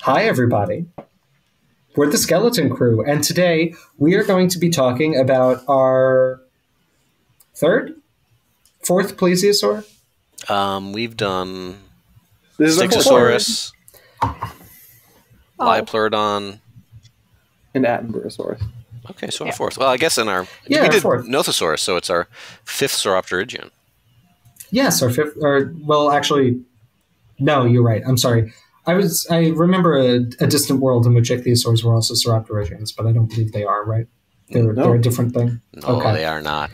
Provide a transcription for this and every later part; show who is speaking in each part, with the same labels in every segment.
Speaker 1: Hi, everybody. We're the Skeleton Crew, and today we are going to be talking about our fourth plesiosaur.
Speaker 2: We've done
Speaker 3: Styxosaurus,
Speaker 2: Lipleurodon,
Speaker 3: and Attenborough.
Speaker 2: Okay, so our fourth. Well, I guess we did
Speaker 1: fourth.
Speaker 2: Nothosaurus, so it's our fifth Sauropterygian.
Speaker 1: Yes, our fifth. No, you're right. I'm sorry. I remember a distant world in which ichthyosaurs were also Sauropterygians, but I don't believe they are, right? They're a different thing.
Speaker 2: No,
Speaker 1: okay.
Speaker 2: They are not.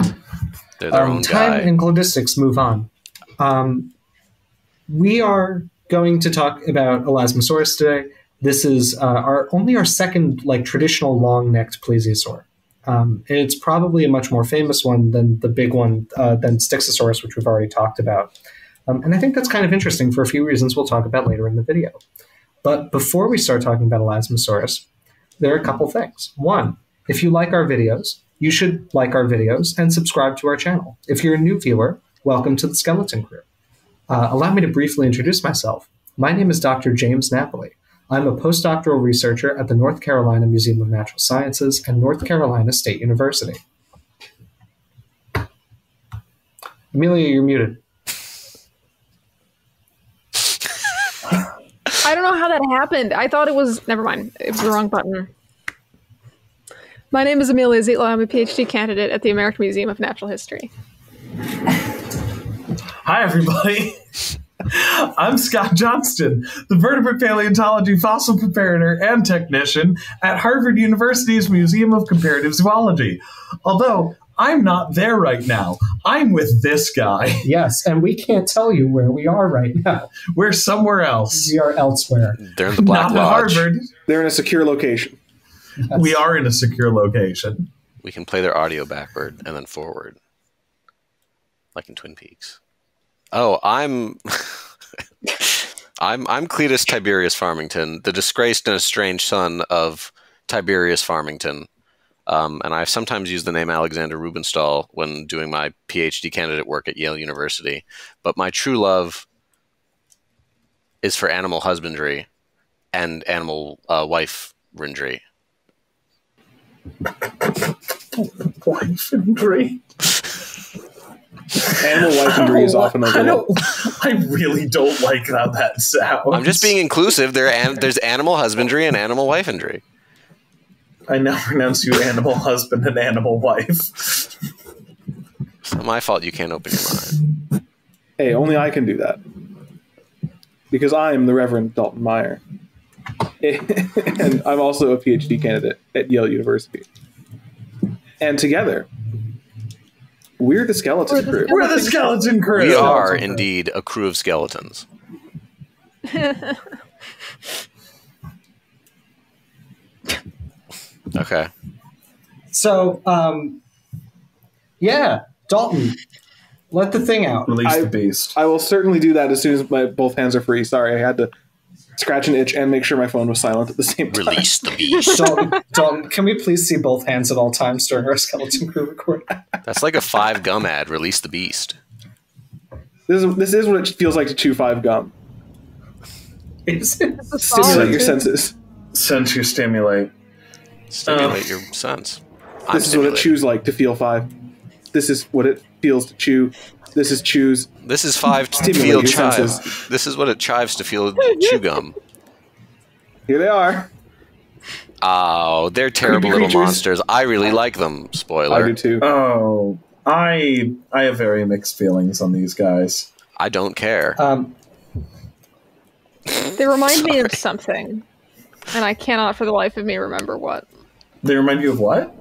Speaker 2: They're their own
Speaker 1: time
Speaker 2: guy.
Speaker 1: and cladistics move on. We are going to talk about Elasmosaurus today. This is our second traditional long-necked plesiosaur. It's probably a much more famous one than the big one than Styxosaurus, which we've already talked about. And I think that's kind of interesting for a few reasons we'll talk about later in the video. But before we start talking about Elasmosaurus, there are a couple things. One, if you like our videos, you should like our videos and subscribe to our channel. If you're a new viewer, welcome to the Skeleton Crew. Allow me to briefly introduce myself. My name is Dr. James Napoli. I'm a postdoctoral researcher at the North Carolina Museum of Natural Sciences and North Carolina State University. Amelia, you're muted.
Speaker 4: I don't know how that happened. I thought it was... Never mind. It was the wrong button. My name is Amelia Zietlow. I'm a PhD candidate at the American Museum of Natural History.
Speaker 5: Hi, everybody. I'm Scott Johnston, the vertebrate paleontology fossil preparator and technician at Harvard University's Museum of Comparative Zoology. Although I'm not there right now. I'm with this guy.
Speaker 1: Yes, and we can't tell you where we are right now.
Speaker 5: We're somewhere else.
Speaker 1: We are elsewhere.
Speaker 2: They're in the Black Lodge.
Speaker 5: Harvard.
Speaker 3: They're in a secure location.
Speaker 1: Yes.
Speaker 5: We are in a secure location.
Speaker 2: We can play their audio backward and then forward, like in Twin Peaks. Oh, I'm Cletus Tiberius Farmington, the disgraced and estranged son of Tiberius Farmington. And I've sometimes used the name Alexander Rubenstahl when doing my PhD candidate work at Yale University. But my true love is for animal husbandry and animal wife-rendry.
Speaker 5: Wife-rendry?
Speaker 3: Animal wifendry is often overlooked.
Speaker 5: I really don't like how that sounds.
Speaker 2: I'm just being inclusive. There's animal husbandry and animal wifendry.
Speaker 5: I now pronounce you animal husband and animal wife.
Speaker 2: It's not my fault you can't open your mind.
Speaker 3: Hey, only I can do that. Because I am the Reverend Dalton Meyer. And I'm also a PhD candidate at Yale University. And together, we're the Skeleton Crew.
Speaker 5: We're the Skeleton Crew.
Speaker 2: We are indeed a crew of skeletons. Okay.
Speaker 1: So, Dalton, let the thing out.
Speaker 5: Release the beast.
Speaker 3: I will certainly do that as soon as my both hands are free. Sorry, I had to scratch an itch and make sure my phone was silent at the same time.
Speaker 2: Release the beast.
Speaker 1: Dalton, can we please see both hands at all times during our Skeleton Crew recording?
Speaker 2: That's like a 5 gum ad. Release the beast.
Speaker 3: This is what it feels like to chew 5 gum.
Speaker 1: Is it?
Speaker 3: Stimulate your senses.
Speaker 5: Sense you stimulate.
Speaker 2: Stimulate your sense.
Speaker 3: This is what it chews like to feel 5. This is what it feels to chew. This is chews.
Speaker 2: This is 5 to
Speaker 3: Stimulate
Speaker 2: feel
Speaker 3: your
Speaker 2: chive.
Speaker 3: senses.
Speaker 2: This is what it chives to feel chew gum.
Speaker 3: Here they are.
Speaker 2: Oh, they're terrible little
Speaker 3: creatures.
Speaker 2: monsters. I really like them. Spoiler.
Speaker 3: I do too.
Speaker 5: Oh, I have very mixed feelings on these guys.
Speaker 2: I don't care.
Speaker 4: They remind me of something, and I cannot for the life of me remember what.
Speaker 5: They remind you of what?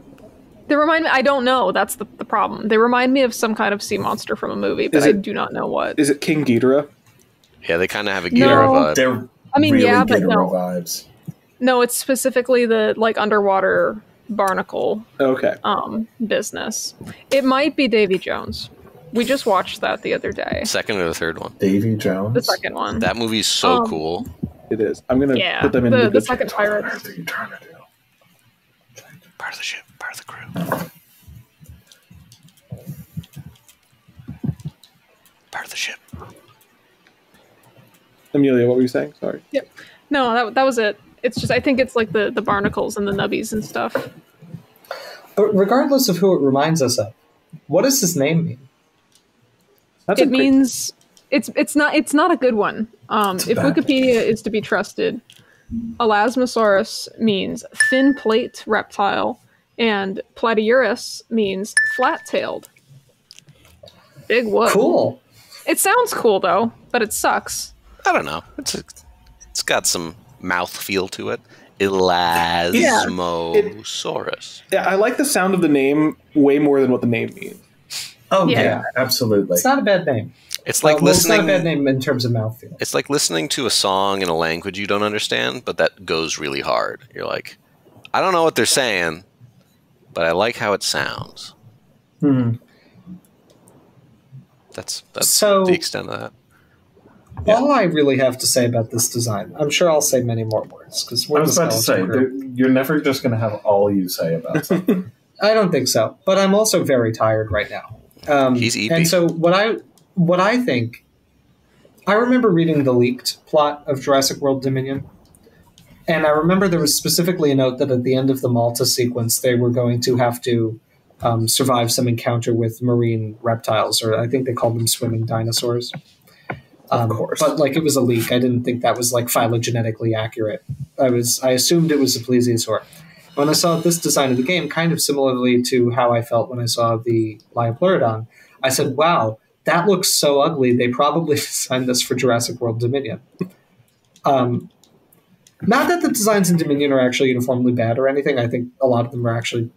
Speaker 4: They remind me... I don't know. That's the problem. They remind me of some kind of sea monster from a movie, but I do not know what.
Speaker 3: Is it King Ghidorah?
Speaker 2: Yeah, they kind of have a Ghidorah vibe.
Speaker 5: They're
Speaker 4: really but
Speaker 5: Ghidorah
Speaker 4: no.
Speaker 5: vibes.
Speaker 4: No, it's specifically the underwater barnacle
Speaker 3: Okay.
Speaker 4: business. It might be Davy Jones. We just watched that the other day.
Speaker 2: Second or the third one?
Speaker 5: Davy Jones?
Speaker 4: The second one.
Speaker 2: That movie's so cool.
Speaker 3: It is. I'm going to put them in
Speaker 4: the
Speaker 3: good
Speaker 4: second pirate.
Speaker 5: What are you trying to do?
Speaker 2: Part of the ship, part of the crew. Part of the ship.
Speaker 3: Amelia, what were you saying? Sorry.
Speaker 4: Yep. No, that was it. It's just I think it's like the barnacles and the nubbies and stuff.
Speaker 1: But regardless of who it reminds us of, what does his name mean?
Speaker 4: It means it's not a good one. If Wikipedia is to be trusted, Elasmosaurus means thin plate reptile, and Platyurus means flat-tailed. Big whoop.
Speaker 1: Cool.
Speaker 4: It sounds cool though, but it sucks.
Speaker 2: I don't know. It's got some mouth feel to it. Elasmosaurus.
Speaker 3: Yeah, I like the sound of the name way more than what the name means.
Speaker 5: Oh yeah, absolutely.
Speaker 1: It's not a bad name.
Speaker 2: It's like
Speaker 1: It's
Speaker 2: listening.
Speaker 1: not a bad name in terms of mouthfeel.
Speaker 2: It's like listening to a song in a language you don't understand, but that goes really hard. You're like, I don't know what they're saying, but I like how it sounds. That's
Speaker 1: So-
Speaker 2: the extent of that.
Speaker 1: All I really have to say about this design, I'm sure I'll say many more words because
Speaker 5: I was about to say, you're never just going to have all you say about something.
Speaker 1: I don't think so, but I'm also very tired right now.
Speaker 2: He's EP.
Speaker 1: And so what I think, I remember reading the leaked plot of Jurassic World Dominion, and I remember there was specifically a note that at the end of the Malta sequence, they were going to have to survive some encounter with marine reptiles, or I think they called them swimming dinosaurs.
Speaker 5: Of course.
Speaker 1: But like it was a leak. I didn't think that was like phylogenetically accurate. I assumed it was a plesiosaur. When I saw this design of the game, kind of similarly to how I felt when I saw the Liopleurodon, I said, wow, that looks so ugly. They probably designed this for Jurassic World Dominion. Not that the designs in Dominion are actually uniformly bad or anything. I think a lot of them are actually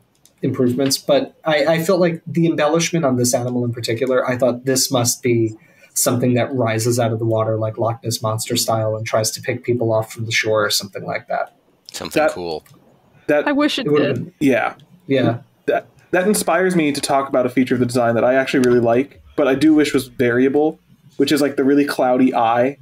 Speaker 1: improvements. But I felt like the embellishment on this animal in particular, I thought this must be something that rises out of the water like Loch Ness Monster style and tries to pick people off from the shore or something like that.
Speaker 2: Something cool.
Speaker 4: I wish it did.
Speaker 1: Yeah.
Speaker 3: That inspires me to talk about a feature of the design that I actually really like, but I do wish was variable, which is like the really cloudy eye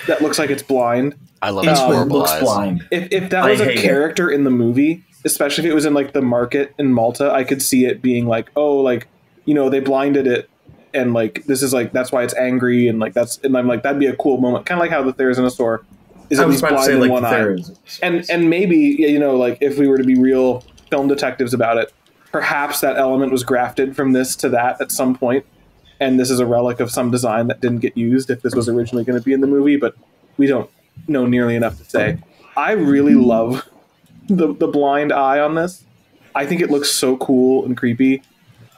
Speaker 3: that looks like it's blind.
Speaker 2: I love
Speaker 5: Each one
Speaker 2: horrible
Speaker 5: looks
Speaker 2: eyes.
Speaker 5: blind.
Speaker 3: If that was a character in the movie, especially if it was in like the market in Malta, I could see it being like, oh, like, you know, they blinded it and like this is like that's why it's angry and like that's and I'm like that'd be a cool moment, kind of like how the Therizinosaur is at least blind in one eye. And maybe, you know, like if we were to be real film detectives about it, perhaps that element was grafted from this to that at some point, and this is a relic of some design that didn't get used if this was originally going to be in the movie, but we don't know nearly enough to say. I really love the blind eye on this. I think it looks so cool and creepy.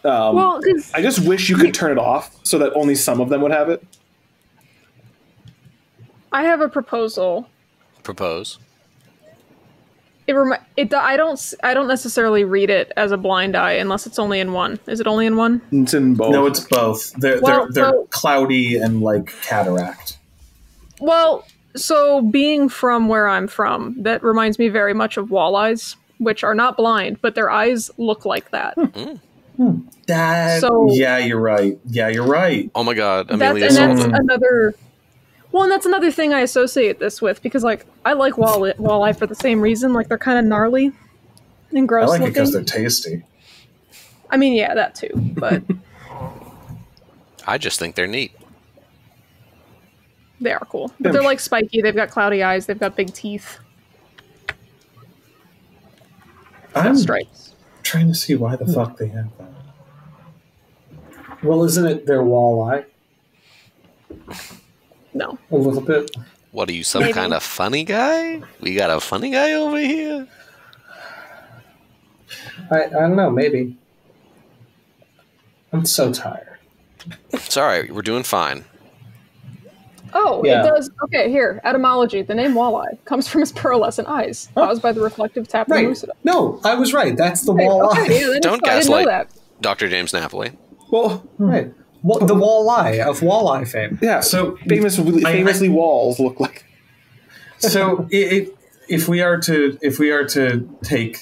Speaker 4: Well,
Speaker 3: I just wish you could turn it off so that only some of them would have it.
Speaker 4: I have a proposal.
Speaker 2: Propose.
Speaker 4: I don't necessarily read it as a blind eye unless it's only in one. Is it only in one?
Speaker 3: It's in both.
Speaker 5: No, it's both. They're cloudy and like cataract.
Speaker 4: Well, so being from where I'm from, that reminds me very much of walleyes, which are not blind, but their eyes look like that.
Speaker 5: Yeah, you're right.
Speaker 2: Oh my god,
Speaker 4: That's another. Well, and that's another thing I associate this with because, like, I like walleye for the same reason. Like, they're kind of gnarly and gross.
Speaker 5: I like
Speaker 4: looking.
Speaker 5: it because they're tasty.
Speaker 4: I mean, yeah, that too. But
Speaker 2: I just think they're neat.
Speaker 4: they are cool. But they're like spiky. They've got cloudy eyes. They've got big teeth.
Speaker 5: I'm
Speaker 4: Stripes.
Speaker 5: trying to see why the fuck they have that.
Speaker 1: Well, isn't it their walleye?
Speaker 4: No.
Speaker 1: A little bit.
Speaker 2: What are you, some
Speaker 4: Maybe.
Speaker 2: kind of funny guy? We got a funny guy over here?
Speaker 1: I don't know, maybe. I'm so tired.
Speaker 2: It's alright, we're doing fine.
Speaker 4: Oh,
Speaker 1: Yeah.
Speaker 4: it does. Okay, here. Etymology. The name walleye comes from its pearlescent eyes, caused by the reflective tap of the
Speaker 1: Right.
Speaker 4: lucida.
Speaker 1: No, I was right. That's the
Speaker 4: Okay,
Speaker 1: walleye.
Speaker 4: okay, yeah, then
Speaker 2: Don't
Speaker 4: I didn't know
Speaker 2: gaslight
Speaker 4: that.
Speaker 2: Dr. James Napoli.
Speaker 3: Well,
Speaker 1: Right. Well, the walleye of walleye fame.
Speaker 3: yeah.
Speaker 5: So
Speaker 3: famously, walls look like.
Speaker 5: So if we are to take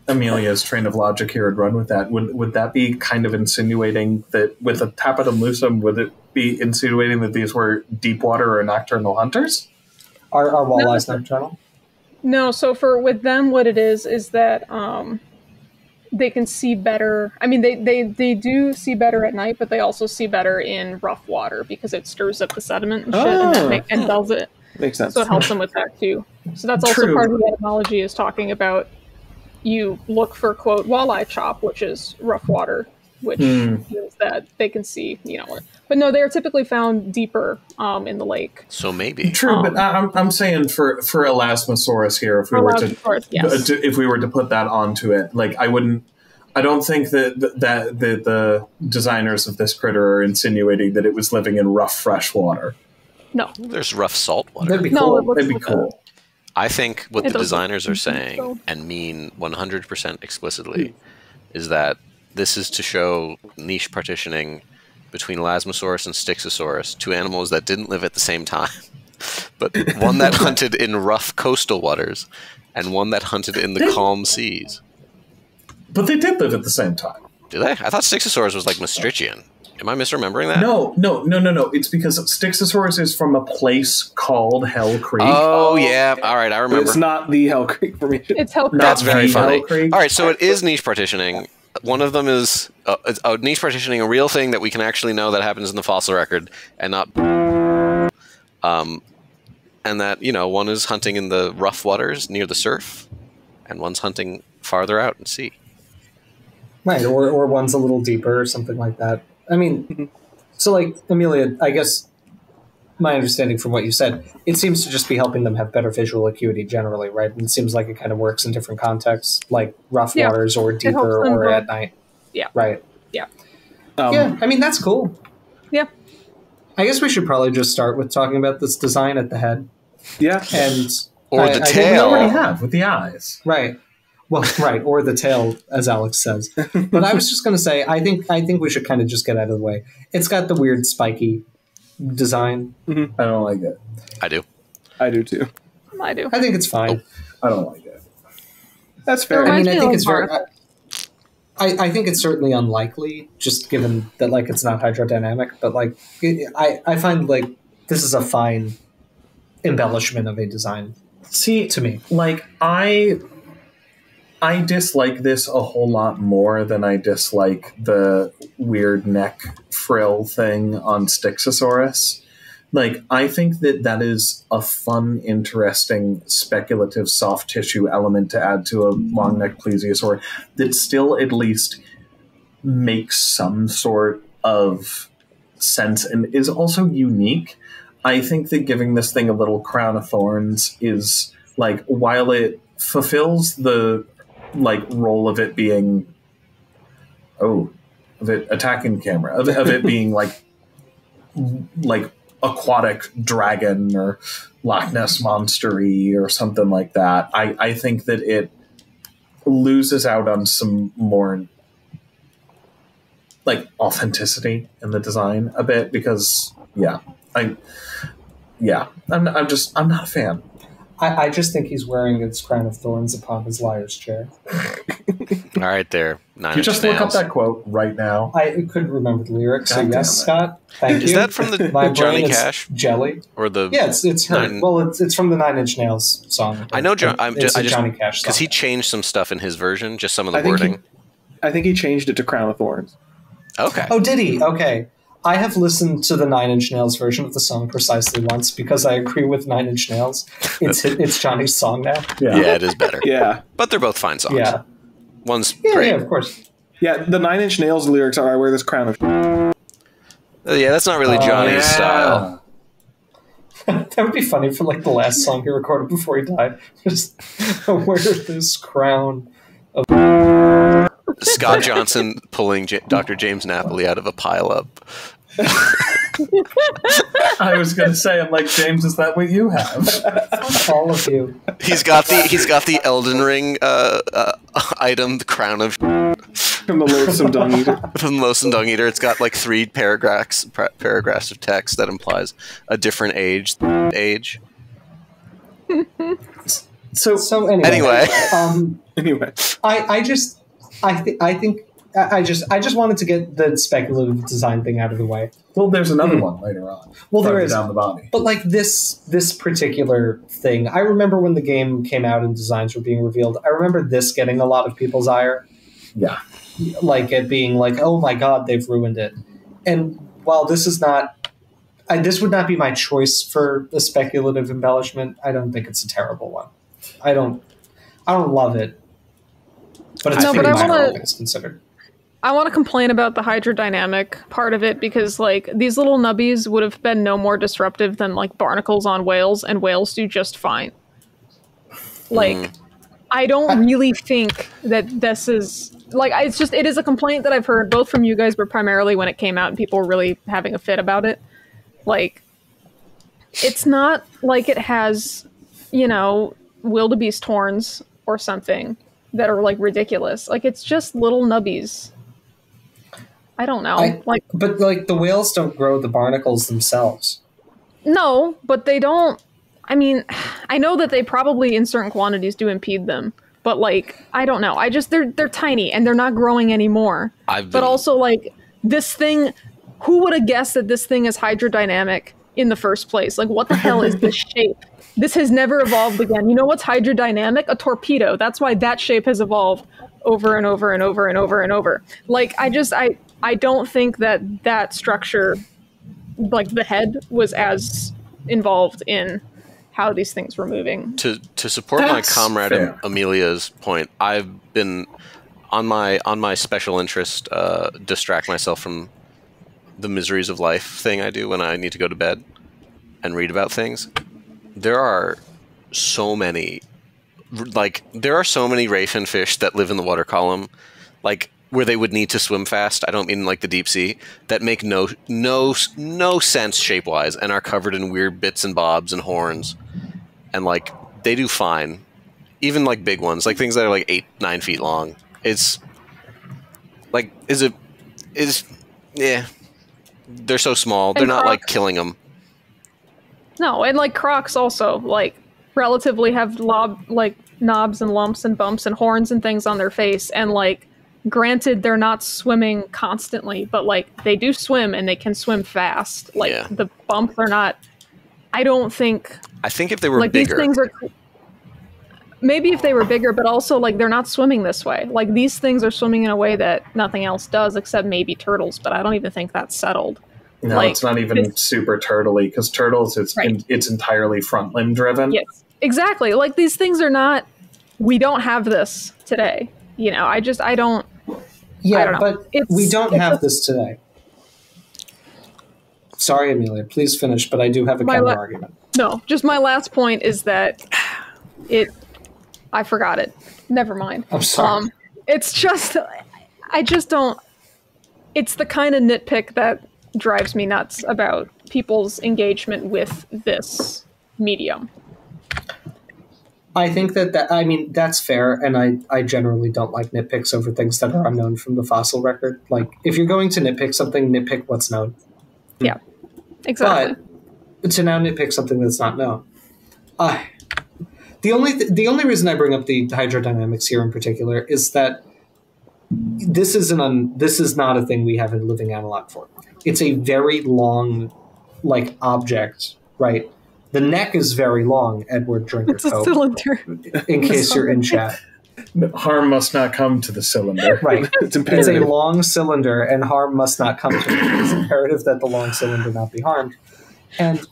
Speaker 5: Amelia's train of logic here and run with that, would that be kind of insinuating that with the tapetum lucum, would it be insinuating that these were deep water or nocturnal hunters?
Speaker 1: Are walleyes nocturnal?
Speaker 4: No, so with them, what it is that they can see better. I mean, they do see better at night, but they also see better in rough water because it stirs up the sediment and shit and dulls it.
Speaker 3: Makes sense.
Speaker 4: So it helps them with that too. So that's also
Speaker 1: True.
Speaker 4: part of the etymology, is talking about you look for, quote, walleye chop, which is rough water, which means that they can see, But no, they're typically found deeper in the lake.
Speaker 2: So maybe.
Speaker 5: True, but I'm saying for Elasmosaurus here, if we were to put that onto it, like I don't think that the designers of this critter are insinuating that it was living in rough fresh water.
Speaker 4: No.
Speaker 2: There's rough salt water.
Speaker 1: That'd be
Speaker 4: No,
Speaker 1: cool.
Speaker 5: That'd be cool.
Speaker 2: I think what the
Speaker 4: doesn't
Speaker 2: designers are
Speaker 4: so.
Speaker 2: saying, and mean 100% explicitly, is that this is to show niche partitioning between Elasmosaurus and Styxosaurus, two animals that didn't live at the same time, but one that hunted in rough coastal waters and one that hunted in the calm seas.
Speaker 5: But they did live at the same time.
Speaker 2: Do they? I thought Styxosaurus was like Maastrichtian. Am I misremembering that?
Speaker 5: No. It's because Styxosaurus is from a place called Hell Creek.
Speaker 2: Oh, yeah. All right, I
Speaker 3: But
Speaker 2: remember.
Speaker 3: it's not the Hell Creek formation.
Speaker 4: It's helpful.
Speaker 2: That's very
Speaker 5: the
Speaker 2: funny.
Speaker 5: Hell Creek.
Speaker 2: All right, so it is niche partitioning. One of them is niche partitioning, a real thing that we can actually know that happens in the fossil record, and not, and that one is hunting in the rough waters near the surf, and one's hunting farther out in sea.
Speaker 1: Right, or one's a little deeper or something like that. I mean, so like, Amelia, I guess my understanding from what you said, it seems to just be helping them have better visual acuity generally, right? And it seems like it kind of works in different contexts, like rough waters or deeper or at night.
Speaker 4: Yeah.
Speaker 1: Right.
Speaker 4: Yeah.
Speaker 1: Yeah, I mean, that's cool.
Speaker 4: Yeah.
Speaker 1: I guess we should probably just start with talking about this design at the head.
Speaker 3: Yeah.
Speaker 1: And
Speaker 2: Or the
Speaker 5: We
Speaker 2: tail.
Speaker 5: already have with the eyes.
Speaker 1: Right. Well, right, or the tail, as Alex says. But I was just going to say, I think we should kind of just get out of the way. It's got the weird spiky design.
Speaker 5: I don't like it.
Speaker 2: I do.
Speaker 3: I do too.
Speaker 4: I do.
Speaker 1: I think it's fine.
Speaker 5: I don't like it.
Speaker 3: That's fair.
Speaker 1: I mean, I
Speaker 4: Reminds me
Speaker 1: think
Speaker 4: of
Speaker 1: it's very.
Speaker 4: Marsh.
Speaker 1: I think it's certainly unlikely, just given that like it's not hydrodynamic. But like, I find like this is a fine embellishment of a design.
Speaker 5: See,
Speaker 1: To me,
Speaker 5: like I dislike this a whole lot more than I dislike the weird neck frill thing on Styxosaurus. Like, I think that is a fun, interesting, speculative soft tissue element to add to a long neck plesiosaur that still at least makes some sort of sense and is also unique. I think that giving this thing a little crown of thorns is, like, while it fulfills the like role of it being of it attacking camera of it being like aquatic dragon or Loch Ness monster-y or something like that, I think that it loses out on some more like authenticity in the design a bit because I'm not a fan.
Speaker 1: I just think he's wearing its crown of thorns upon his liar's chair.
Speaker 2: All right, there. Nine
Speaker 5: You
Speaker 2: Inch
Speaker 5: just look up
Speaker 2: Nails.
Speaker 5: that quote right now.
Speaker 1: I couldn't remember the lyrics, so
Speaker 5: God damn
Speaker 1: yes,
Speaker 5: it.
Speaker 1: Scott. Thank you.
Speaker 2: Is that from the
Speaker 1: My
Speaker 2: Johnny
Speaker 1: brain is
Speaker 2: Cash
Speaker 1: jelly?
Speaker 2: or the?
Speaker 1: Yeah, it's her.
Speaker 2: Nine-
Speaker 1: Well, it's from the Nine Inch Nails song.
Speaker 2: I know.
Speaker 1: It's a Johnny Cash song.
Speaker 2: because he changed some stuff in his version, just some of the
Speaker 3: I think
Speaker 2: wording.
Speaker 3: I think he changed it to Crown of Thorns.
Speaker 2: Okay.
Speaker 1: Oh, did he? Okay. I have listened to the Nine Inch Nails version of the song precisely once because I agree with Nine Inch Nails. It's Johnny's song now.
Speaker 2: Yeah, it is better.
Speaker 3: Yeah.
Speaker 2: But they're both fine songs.
Speaker 1: Yeah.
Speaker 2: One's
Speaker 1: Yeah,
Speaker 2: great.
Speaker 1: yeah, of course.
Speaker 3: Yeah, the Nine Inch Nails lyrics are I wear this crown of
Speaker 2: Yeah, that's not really Johnny's style.
Speaker 1: That would be funny for like the last song he recorded before he died. Just wear this crown.
Speaker 2: Scott Johnson pulling Dr. James Napoli out of a pileup.
Speaker 5: I was going to say, I'm like, James, is that what you have?
Speaker 1: All of you.
Speaker 2: He's got the Elden Ring item, the crown of
Speaker 3: from the Loathsome Dung Eater.
Speaker 2: from Loathsome Dung Eater. It's got like 3 paragraphs of text that implies a different age.
Speaker 1: So anyway.
Speaker 3: Anyway.
Speaker 1: I just wanted to get the speculative design thing out of the way.
Speaker 5: Well, there's another one later on.
Speaker 1: Well, there
Speaker 5: Farther
Speaker 1: is.
Speaker 5: down the body.
Speaker 1: But like this particular thing, I remember when the game came out and designs were being revealed. I remember this getting a lot of people's ire.
Speaker 5: Yeah.
Speaker 1: Like it being like, oh my god, they've ruined it. And while this is not, this would not be my choice for a speculative embellishment. I don't think it's a terrible one. I don't love it, but it's pretty minor all things considered.
Speaker 4: I want to complain about the hydrodynamic part of it because, like, these little nubbies would have been no more disruptive than, like, barnacles on whales, and whales do just fine. Like, I don't really think that this is... Like, it is a complaint that I've heard both from you guys, but primarily when it came out and people were really having a fit about it. Like, it's not like it has, you know, wildebeest horns or something that are, like, ridiculous. Like, it's just little nubbies. I don't know.
Speaker 1: But the whales don't grow the barnacles themselves.
Speaker 4: No, but they don't. I mean, I know that they probably in certain quantities do impede them, but like, I don't know. They're tiny and they're not growing anymore. But also, like, this thing, who would have guessed that this thing is hydrodynamic in the first place? Like, what the hell is this shape? This has never evolved again. You know what's hydrodynamic? A torpedo. That's why that shape has evolved over and over and over and over and over. Like, I don't think that structure, like the head, was as involved in how these things were moving.
Speaker 2: To support my comrade Amelia's point, I've been on my special interest distract myself from the miseries of life thing I do when I need to go to bed and read about things. There are so many ray fin fish that live in the water column, like, where they would need to swim fast. I don't mean like the deep sea, that make no sense shape-wise and are covered in weird bits and bobs and horns. And like, they do fine. Even like big ones, like things that are like 8-9 feet long. It's like, they're so small. They're not like killing them.
Speaker 4: No, and like crocs also, like, relatively have knobs and lumps and bumps and horns and things on their face, and like, granted, they're not swimming constantly, but like, they do swim and they can swim fast. Like, the bumps are not... I think if they were like, bigger... These things are... Maybe if they were bigger, but also, like, they're not swimming this way. Like, these things are swimming in a way that nothing else does, except maybe turtles, but I don't even think that's settled.
Speaker 5: No, like, it's not even super turtley, because turtles, it's entirely front limb driven.
Speaker 4: Yes, exactly. Like, these things are not... We don't have this today. You know, I don't...
Speaker 1: Yeah,
Speaker 4: I don't
Speaker 1: but we don't have this today. Sorry, Amelia, please finish, but I do have a counter-argument.
Speaker 4: No, just my last point is that I forgot it. Never mind.
Speaker 1: I'm sorry.
Speaker 4: It's just... I just don't... It's the kind of nitpick that drives me nuts about people's engagement with this medium.
Speaker 1: I think that's fair, and I generally don't like nitpicks over things that are unknown from the fossil record. Like, if you're going to nitpick something, nitpick what's known.
Speaker 4: Yeah, exactly.
Speaker 1: But to now nitpick something that's not known. The only reason I bring up the hydrodynamics here in particular is that this is not a thing we have a living analog for. It's a very long, like, object, right? The neck is very long, Edward Drinker.
Speaker 4: It's a cylinder.
Speaker 1: In case you're in chat.
Speaker 5: Harm must not come to the cylinder.
Speaker 1: Right. It's a long cylinder, and harm must not come to it. It's imperative that the long cylinder not be harmed. And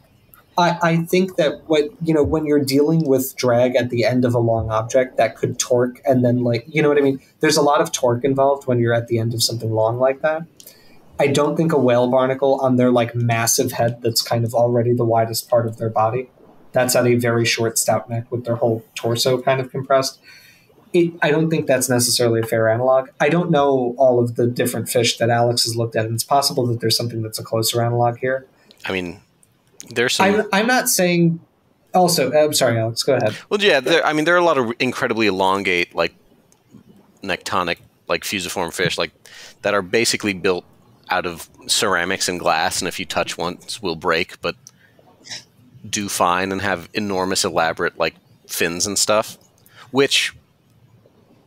Speaker 1: I think that when you're dealing with drag at the end of a long object, that could torque, and then, like, you know what I mean? There's a lot of torque involved when you're at the end of something long like that. I don't think a whale barnacle on their, like, massive head that's kind of already the widest part of their body, that's at a very short, stout neck with their whole torso kind of compressed. I don't think that's necessarily a fair analog. I don't know all of the different fish that Alex has looked at, and it's possible that there's something that's a closer analog here.
Speaker 2: I mean, there's some...
Speaker 1: I'm not saying... Also, I'm sorry, Alex, go ahead.
Speaker 2: Well, yeah, there are a lot of incredibly elongate, like, nectonic, like, fusiform fish, like, that are basically built out of ceramics and glass, and if you touch once will break, but do fine and have enormous, elaborate, like, fins and stuff, which,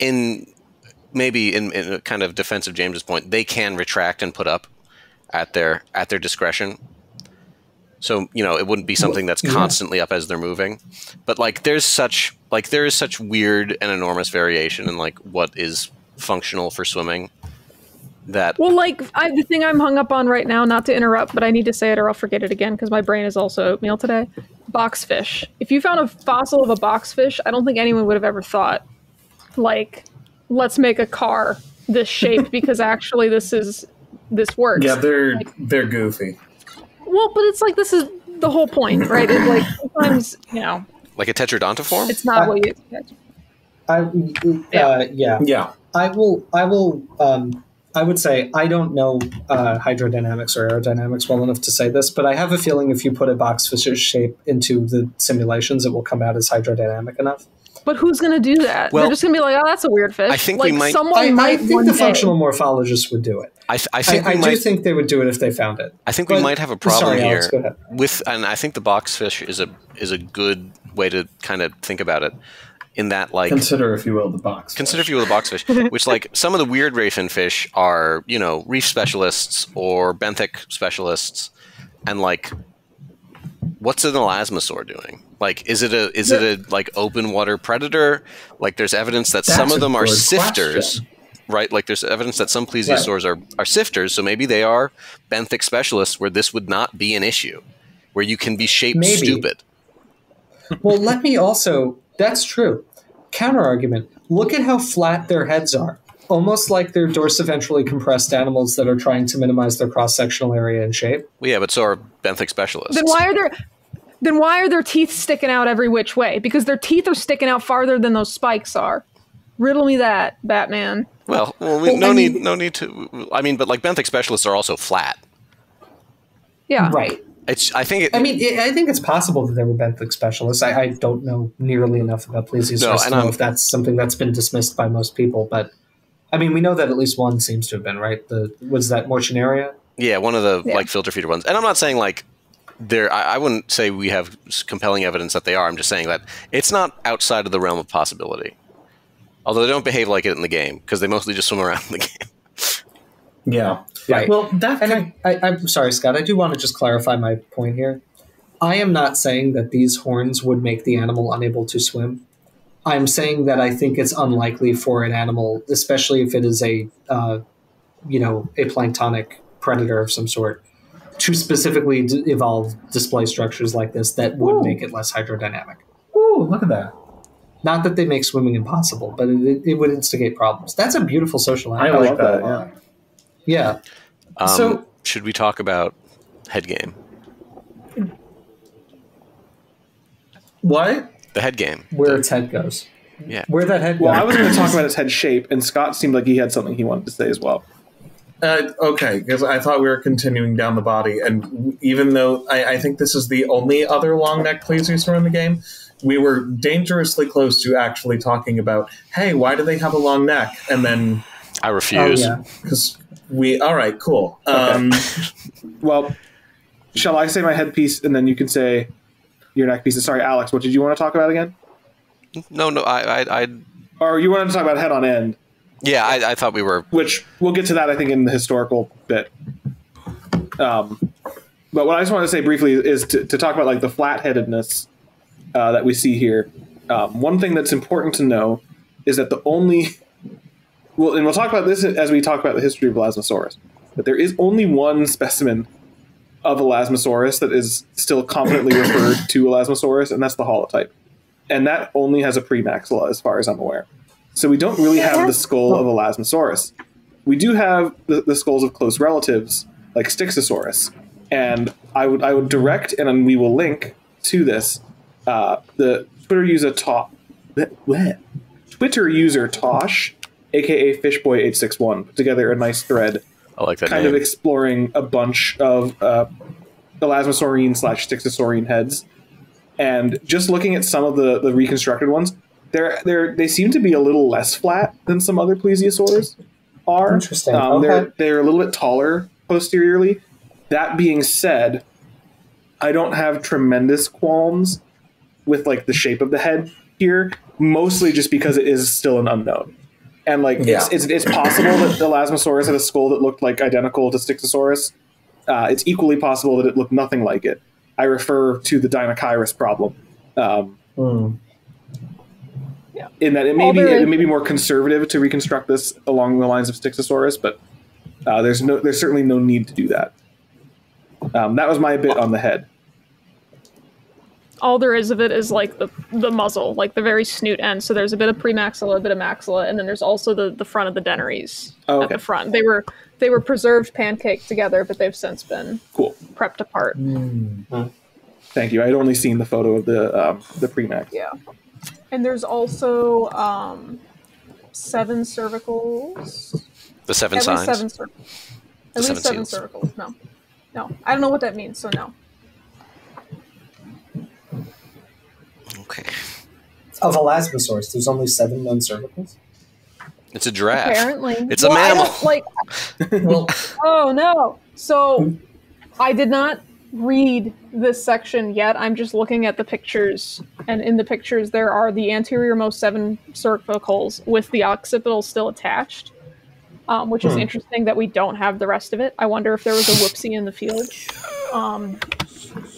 Speaker 2: in a kind of defense of James's point, they can retract and put up at their discretion. So, you know, it wouldn't be something that's constantly up as they're moving. But, like, there is such weird and enormous variation in, like, what is functional for swimming that.
Speaker 4: Well, like the thing I'm hung up on right now, not to interrupt, but I need to say it or I'll forget it again because my brain is also oatmeal today. Boxfish. If you found a fossil of a boxfish, I don't think anyone would have ever thought, like, let's make a car this shape because actually this works.
Speaker 5: Yeah, they're goofy.
Speaker 4: Well, but it's like this is the whole point, right? It's like sometimes,
Speaker 2: like a tetradontiform?
Speaker 4: it's not what you expect.
Speaker 1: Yeah. I would say I don't know hydrodynamics or aerodynamics well enough to say this, but I have a feeling if you put a boxfish's shape into the simulations, it will come out as hydrodynamic enough.
Speaker 4: But who's going to do that?
Speaker 2: Well,
Speaker 4: they're just going to be like, oh, that's a weird fish.
Speaker 2: I think
Speaker 4: like,
Speaker 2: we might.
Speaker 1: I think the functional morphologists would do it.
Speaker 2: I
Speaker 1: do think they would do it if they found it.
Speaker 2: I think we might have a problem here
Speaker 1: Alex, go ahead.
Speaker 2: and I think the boxfish is a good way to kind of think about it. In that, like,
Speaker 5: consider, if you will, the boxfish,
Speaker 2: which, like, some of the weird rayfin fish are, reef specialists or benthic specialists, and, like, what's an elasmosaur doing? Like, is it a like open water predator? Like, there's evidence that some of them are sifters, right? Like, there's evidence that some plesiosaurs are sifters, so maybe they are benthic specialists where this would not be an issue, where you can be shaped stupid.
Speaker 1: Well, let me also. That's true. Counter-argument. Look at how flat their heads are. Almost like they're dorsiventrally compressed animals that are trying to minimize their cross-sectional area and shape.
Speaker 2: Well, yeah, but so are benthic specialists.
Speaker 4: Then why are their teeth sticking out every which way? Because their teeth are sticking out farther than those spikes are. Riddle me that, Batman.
Speaker 2: Well, no need to. I mean, but like benthic specialists are also flat.
Speaker 4: Yeah.
Speaker 1: Right.
Speaker 2: I think
Speaker 1: it's possible that they were benthic specialists. I don't know nearly enough about plesiosaurs to know if that's something that's been dismissed by most people. But I mean, we know that at least one seems to have been, right? Was that Mortunaria?
Speaker 2: Yeah, one of the like filter feeder ones. And I'm not saying like I wouldn't say we have compelling evidence that they are. I'm just saying that it's not outside of the realm of possibility. Although they don't behave like it in the game because they mostly just swim around in the game.
Speaker 5: Yeah.
Speaker 1: Right.
Speaker 5: Well,
Speaker 1: I'm sorry, Scott. I do want to just clarify my point here. I am not saying that these horns would make the animal unable to swim. I'm saying that I think it's unlikely for an animal, especially if it is a planktonic predator of some sort, to specifically evolve display structures like this that would make it less hydrodynamic.
Speaker 5: Ooh, look at that.
Speaker 1: Not that they make swimming impossible, but it would instigate problems. That's a beautiful social animal.
Speaker 5: I like that.
Speaker 1: Yeah.
Speaker 2: So should we talk about head game?
Speaker 5: What?
Speaker 2: The head game.
Speaker 1: Where its head goes.
Speaker 2: Yeah.
Speaker 1: Where that head goes.
Speaker 3: Well, I was going to talk about its head shape, and Scott seemed like he had something he wanted to say as well.
Speaker 5: Okay, because I thought we were continuing down the body, and even though I think this is the only other long neck plesiosaur in the game, we were dangerously close to actually talking about, hey, why do they have a long neck? And then
Speaker 2: I refuse.
Speaker 5: Because all right, cool.
Speaker 3: Okay. Well, shall I say my headpiece and then you can say your neck piece? Sorry, Alex, what did you want to talk about again?
Speaker 2: No, I
Speaker 3: Or you wanted to talk about head on end?
Speaker 2: Yeah, I thought we were.
Speaker 3: Which we'll get to that, I think, in the historical bit. But what I just want to say briefly is to talk about like the flat-headedness that we see here. One thing that's important to know is that the only... Well, and we'll talk about this as we talk about the history of Elasmosaurus. But there is only one specimen of Elasmosaurus that is still confidently referred to Elasmosaurus, and that's the holotype. And that only has a premaxilla, as far as I'm aware. So we don't really have the skull of Elasmosaurus. We do have the skulls of close relatives, like Styxosaurus. And I would direct, and we will link to this, the Twitter user Tosh, aka Fishboy861, put together a nice thread.
Speaker 2: I like that
Speaker 3: kind
Speaker 2: name.
Speaker 3: of exploring a bunch of Elasmosaurine/Styxosaurine heads, and just looking at some of the reconstructed ones, they seem to be a little less flat than some other plesiosaurs are.
Speaker 1: Interesting. Okay.
Speaker 3: They're a little bit taller posteriorly. That being said, I don't have tremendous qualms with like the shape of the head here, mostly just because it is still an unknown. And like it's possible that the Elasmosaurus had a skull that looked like identical to Styxosaurus. It's equally possible that it looked nothing like it. I refer to the Dinocyrus problem. In that it may be more conservative to reconstruct this along the lines of Styxosaurus, but There's certainly no need to do that. That was my bit on the head.
Speaker 4: All there is of it is like the muzzle, like the very snoot end. So there's a bit of premaxilla, a bit of maxilla, and then there's also the front of the dentaries at the front. They were preserved pancaked together, but they've since been prepped apart.
Speaker 3: Thank you. I'd only seen the photo of the premax.
Speaker 4: Yeah. And there's also 7 cervicals.
Speaker 2: The 7 signs?
Speaker 4: At least 7 cervicals. No. I don't know what that means, so no.
Speaker 2: Okay.
Speaker 1: Of Elasmosaurus, there's only 7 known cervicals?
Speaker 2: It's a giraffe.
Speaker 4: Apparently.
Speaker 2: It's a mammal.
Speaker 4: Oh, no. So, I did not read this section yet. I'm just looking at the pictures, and in the pictures there are the anteriormost 7 cervicals with the occipital still attached, which is interesting that we don't have the rest of it. I wonder if there was a whoopsie in the field.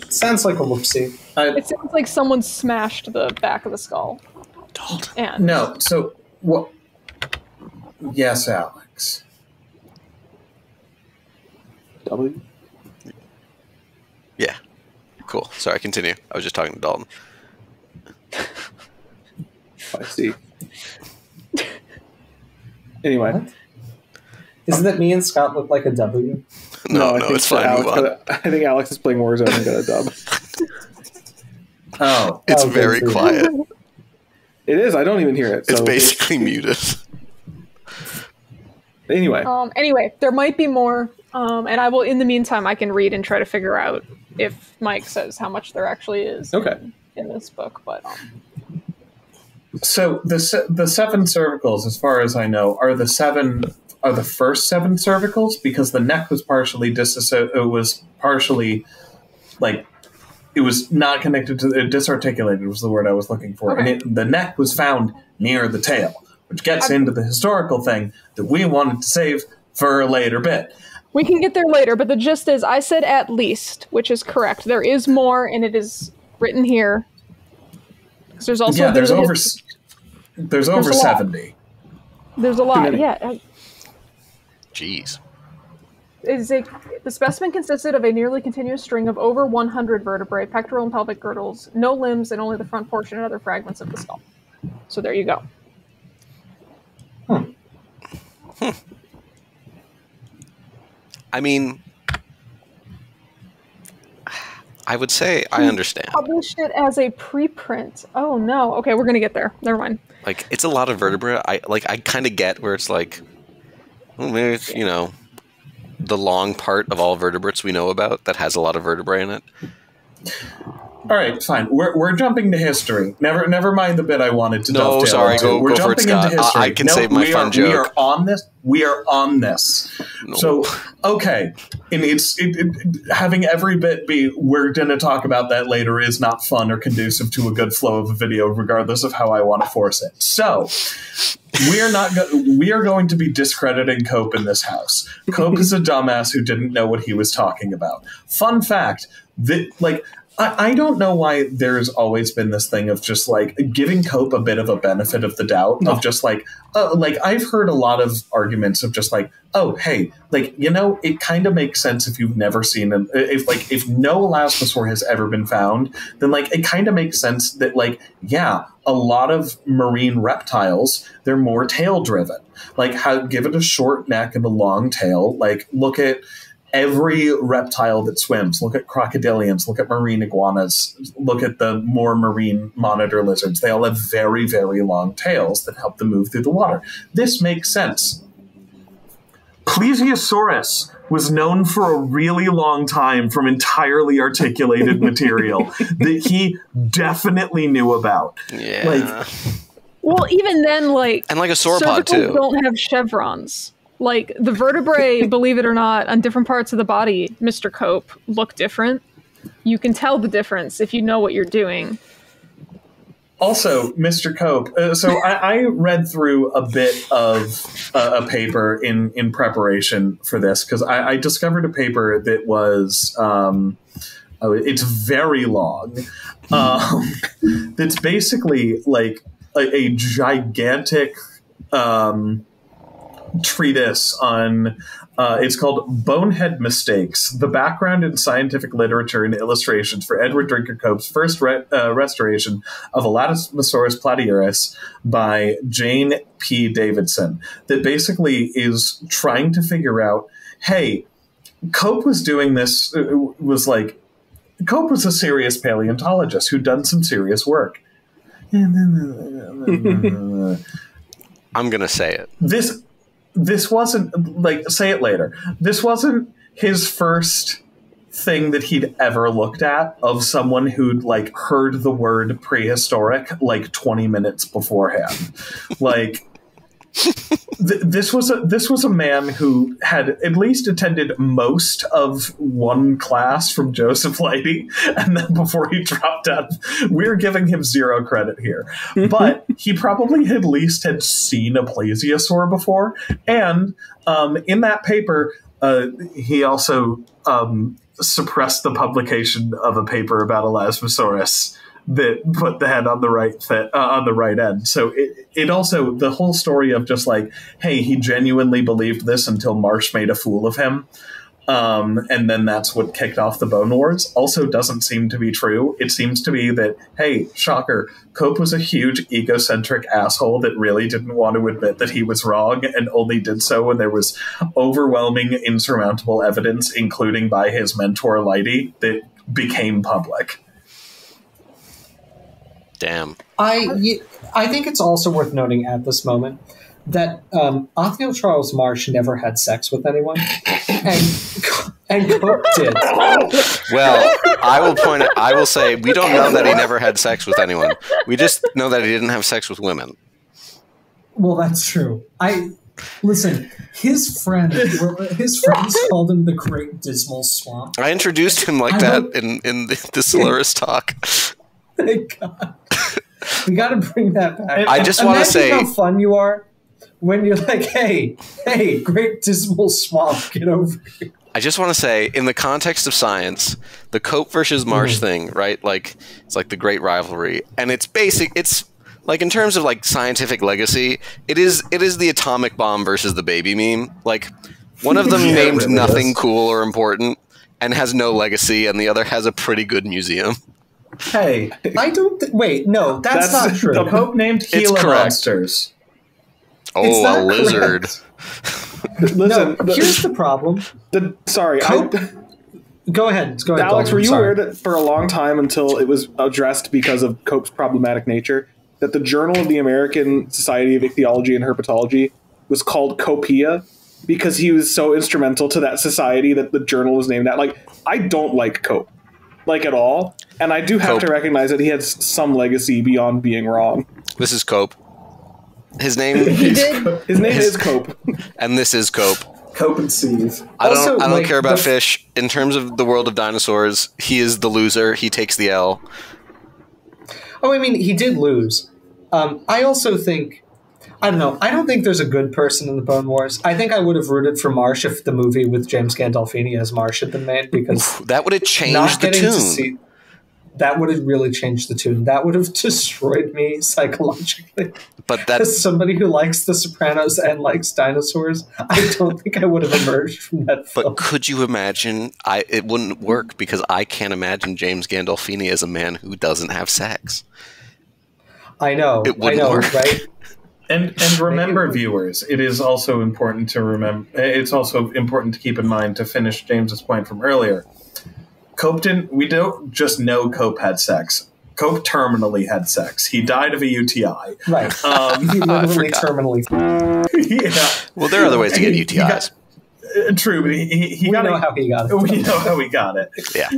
Speaker 1: Sounds like a whoopsie.
Speaker 4: It sounds like someone smashed the back of the skull. And
Speaker 5: No, so what? Yes, Alex.
Speaker 3: W?
Speaker 2: Yeah. Cool. Sorry, continue. I was just talking to Dalton.
Speaker 3: I see. Anyway.
Speaker 1: What? Isn't that me and Scott look like a W?
Speaker 2: No, it's fine.
Speaker 3: Alex, I think Alex is playing Warzone and got a dub.
Speaker 5: Oh.
Speaker 2: It's very quiet.
Speaker 3: It is. I don't even hear it.
Speaker 2: It's basically muted.
Speaker 3: Anyway.
Speaker 4: Anyway, there might be more, and I will. In the meantime, I can read and try to figure out if Mike says how much there actually is. In this book, but.
Speaker 5: So the 7 cervicals, as far as I know, are the first 7 cervicals, because the neck was partially it was not connected to disarticulated was the word I was looking for, and the neck was found near the tail, which gets into the historical thing that we wanted to save for a later bit.
Speaker 4: We can get there later, but the gist is I said at least, which is correct. There is more, and it is written here. Because there's also
Speaker 5: there's over 70.
Speaker 4: There's a lot, yeah.
Speaker 2: Jeez.
Speaker 4: The specimen consisted of a nearly continuous string of over 100 vertebrae, pectoral and pelvic girdles, no limbs, and only the front portion and other fragments of the skull. So there you go.
Speaker 2: I mean, I would say I understand.
Speaker 4: Published it as a preprint. Oh no. Okay, we're gonna get there. Never mind.
Speaker 2: Like, it's a lot of vertebrae. I kind of get where it's like, well, maybe it's, the long part of all vertebrates we know about that has a lot of vertebrae in it.
Speaker 5: All right, fine. We're jumping to history. Never mind the bit I wanted to dovetail.
Speaker 2: No, sorry.
Speaker 5: Into.
Speaker 2: Go for it, Scott. I can save my fun joke.
Speaker 5: We are on this. We are on this.
Speaker 2: No.
Speaker 5: So, okay. And having every bit be, we're going to talk about that later, is not fun or conducive to a good flow of a video, regardless of how I want to force it. So, we are going to be discrediting Cope in this house. Cope is a dumbass who didn't know what he was talking about. Fun fact, I don't know why there's always been this thing of just giving Cope a bit of a benefit of the doubt of just I've heard a lot of arguments of just oh, hey, it kind of makes sense if you've never seen if no Elasmosaur has ever been found, then it kind of makes sense that a lot of marine reptiles, they're more tail driven. Give it a short neck and a long tail. Look at every reptile that swims. Look at crocodilians, look at marine iguanas, look at the more marine monitor lizards. They all have very, very long tails that help them move through the water. This makes sense. Plesiosaurus was known for a really long time from entirely articulated material that he definitely knew about.
Speaker 2: Yeah.
Speaker 4: Well, even then,
Speaker 2: and a sauropod too.
Speaker 4: Don't have chevrons. The vertebrae, believe it or not, on different parts of the body, Mr. Cope, look different. You can tell the difference if you know what you're doing.
Speaker 5: Also, Mr. Cope, so I read through a bit of a paper in preparation for this, because I discovered a paper that was, it's very long, that's basically a gigantic... treatise on, it's called Bonehead Mistakes, The Background in Scientific Literature and Illustrations for Edward Drinker Cope's First Restoration of Elasmosaurus platyurus by Jane P. Davidson, that basically is trying to figure out, hey, Cope was doing this, Cope was a serious paleontologist who'd done some serious work.
Speaker 2: I'm going to say it.
Speaker 5: This wasn't, like, say it later. This wasn't his first thing that he'd ever looked at of someone who'd, like, heard the word prehistoric, like, 20 minutes beforehand. Like, this was a man who had at least attended most of one class from Joseph Leidy, and then before he dropped out, we're giving him zero credit here. But he probably at least had seen a plesiosaur before, and in that paper, he also suppressed the publication of a paper about Elasmosaurus that put the head on the right end. So it also, the whole story of just like, hey, he genuinely believed this until Marsh made a fool of him, and then that's what kicked off the Bone Wars, also doesn't seem to be true. It seems to be that, hey, shocker, Cope was a huge egocentric asshole that really didn't want to admit that he was wrong, and only did so when there was overwhelming, insurmountable evidence, including by his mentor Leidy, that became public.
Speaker 2: Damn.
Speaker 1: I think it's also worth noting at this moment that Othniel Charles Marsh never had sex with anyone, and Cope did.
Speaker 2: Well, I will say we don't know that he never had sex with anyone. We just know that he didn't have sex with women.
Speaker 1: Well, that's true. Listen, his friends called him the Great Dismal Swamp.
Speaker 2: I introduced him like that in the Solaris talk.
Speaker 1: Thank God. We got to bring that back.
Speaker 2: I just want to say
Speaker 1: how fun you are when you're like, hey, Great Dismal Swamp, get over here.
Speaker 2: I just want to say, in the context of science, the Cope versus Marsh thing, right? Like, it's like the great rivalry, and it's basic. It's like, in terms of like scientific legacy, it is the atomic bomb versus the baby meme. Like, one of them named really nothing cool or important and has no legacy, and the other has a pretty good museum.
Speaker 5: Hey,
Speaker 1: I don't. Wait, no, that's not true.
Speaker 5: The Pope named Gila monsters.
Speaker 2: Oh, a lizard.
Speaker 3: Listen,
Speaker 1: here's the problem. Go ahead.
Speaker 3: Alex, were you aware that for a long time, until it was addressed because of Cope's problematic nature, that the Journal of the American Society of Ichthyology and Herpetology was called Copia because he was so instrumental to that society that the journal was named that? Like, I don't like Cope, like, at all. And I do have to recognize that he had some legacy beyond being wrong.
Speaker 2: This is Cope. His name
Speaker 3: is Cope.
Speaker 2: And this is Cope.
Speaker 5: Cope and SEETH.
Speaker 2: I don't care about fish. In terms of the world of dinosaurs, he is the loser. He takes the L.
Speaker 1: Oh, I mean, he did lose. I also think, I don't know, I don't think there's a good person in the Bone Wars. I think I would have rooted for Marsh if the movie with James Gandolfini as Marsh had been made, because
Speaker 2: that would have changed the tune.
Speaker 1: That would have really changed the tune. That would have destroyed me psychologically.
Speaker 2: But
Speaker 1: as somebody who likes The Sopranos and likes dinosaurs, I don't think I would have emerged from that film.
Speaker 2: But could you imagine? It wouldn't work, because I can't imagine James Gandolfini as a man who doesn't have sex.
Speaker 1: I know.
Speaker 2: It wouldn't work.
Speaker 1: Right?
Speaker 5: And remember, viewers, it is also important to remember. It's also important to keep in mind, to finish James's point from earlier. We don't just know Cope had sex. Cope terminally had sex. He died of a UTI.
Speaker 1: Right. He literally terminally.
Speaker 5: Yeah.
Speaker 2: Well, there are other ways to get UTIs.
Speaker 5: True, but we
Speaker 1: know how he got it.
Speaker 5: We know how he got it.
Speaker 2: Yeah.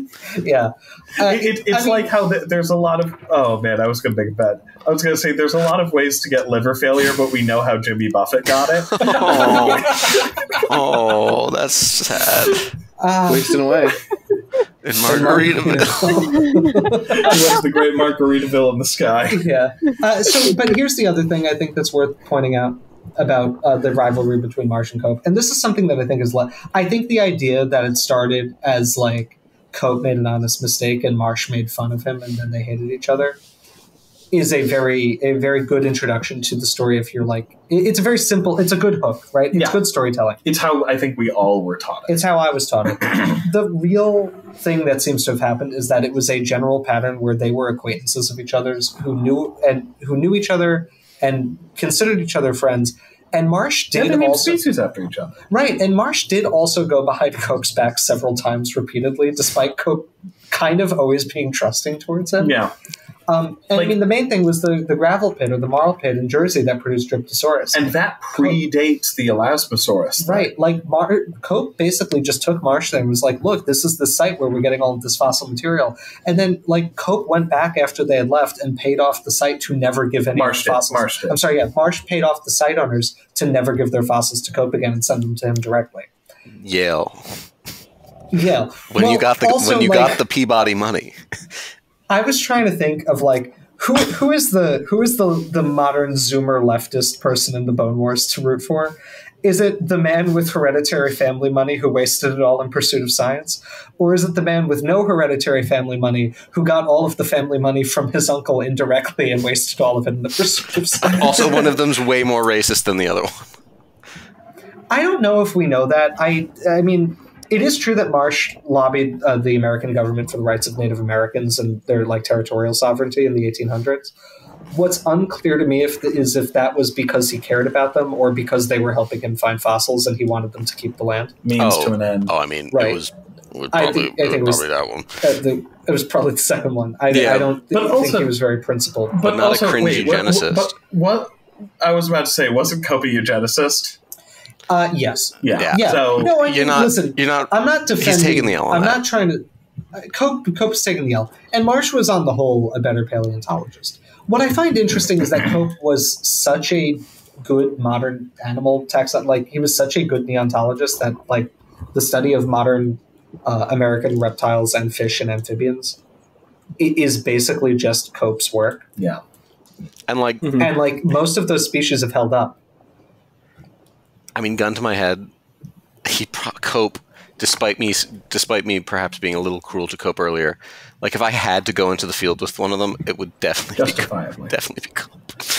Speaker 1: Yeah.
Speaker 5: It's like how there's a lot of... Oh, man, I was going to make a bet. I was going to say there's a lot of ways to get liver failure, but we know how Jimmy Buffett got it.
Speaker 2: Oh, that's sad.
Speaker 3: Wasting away.
Speaker 2: In Margaritaville.
Speaker 5: What's the great Margaritaville in the sky?
Speaker 1: Yeah. But here's the other thing I think that's worth pointing out about the rivalry between Marsh and Cope. And this is something that I think is... I think the idea that it started as, like, Cope made an honest mistake and Marsh made fun of him and then they hated each other. is a very good introduction to the story. If you're like, it's a very simple, it's a good hook, right? It's good storytelling.
Speaker 5: It's how I think we all were taught it.
Speaker 1: It's how I was taught it. The real thing that seems to have happened is that it was a general pattern where they were acquaintances of each other's who knew each other and considered each other friends. And Marsh did
Speaker 5: they named
Speaker 1: also
Speaker 5: species after each other,
Speaker 1: right. And Marsh did also go behind Cope's back several times repeatedly, despite Cope kind of always being trusting towards him.
Speaker 5: Yeah.
Speaker 1: And I mean, the main thing was the gravel pit or the marl pit in Jersey that produced Dryptosaurus.
Speaker 5: And that predates the Elasmosaurus.
Speaker 1: Right. Like, Cope basically just took Marsh there and was like, look, this is the site where we're getting all of this fossil material. And then, like, Cope went back after they had left and paid off the site to never give any fossils.
Speaker 5: Marsh did.
Speaker 1: I'm sorry, yeah. Marsh paid off the site owners to never give their fossils to Cope again and send them to him directly.
Speaker 2: Yale.
Speaker 1: Yeah.
Speaker 2: When you got the Peabody money.
Speaker 1: I was trying to think of like who is the modern Zoomer leftist person in the Bone Wars to root for? Is it the man with hereditary family money who wasted it all in pursuit of science? Or is it the man with no hereditary family money who got all of the family money from his uncle indirectly and wasted all of it in the pursuit of science?
Speaker 2: Also, one of them's way more racist than the other one.
Speaker 1: I don't know if we know that. I mean, it is true that Marsh lobbied the American government for the rights of Native Americans and their like territorial sovereignty in the 1800s. What's unclear to me is if that was because he cared about them or because they were helping him find fossils and he wanted them to keep the land.
Speaker 5: Means to an end.
Speaker 2: Oh, I mean,
Speaker 1: right.
Speaker 2: it was probably that one.
Speaker 1: It was probably the second one. I don't think he was very principled.
Speaker 2: But not also, a cringy eugenicist.
Speaker 5: What I was about to say, wasn't Cope a eugenicist?
Speaker 1: Yes.
Speaker 5: Yeah.
Speaker 2: So
Speaker 5: no,
Speaker 2: you're not.
Speaker 1: I'm not defending.
Speaker 2: He's taking the L.
Speaker 1: I'm not trying to. Cope's taking the L, and Marsh was on the whole a better paleontologist. What I find interesting is that Cope was such a good modern animal taxon. Like he was such a good neontologist that like the study of modern American reptiles and fish and amphibians is basically just Cope's work.
Speaker 5: Yeah,
Speaker 2: and like
Speaker 1: most of those species have held up.
Speaker 2: I mean, gun to my head, Cope, despite me perhaps being a little cruel to Cope earlier, like if I had to go into the field with one of them, it would definitely be Cope.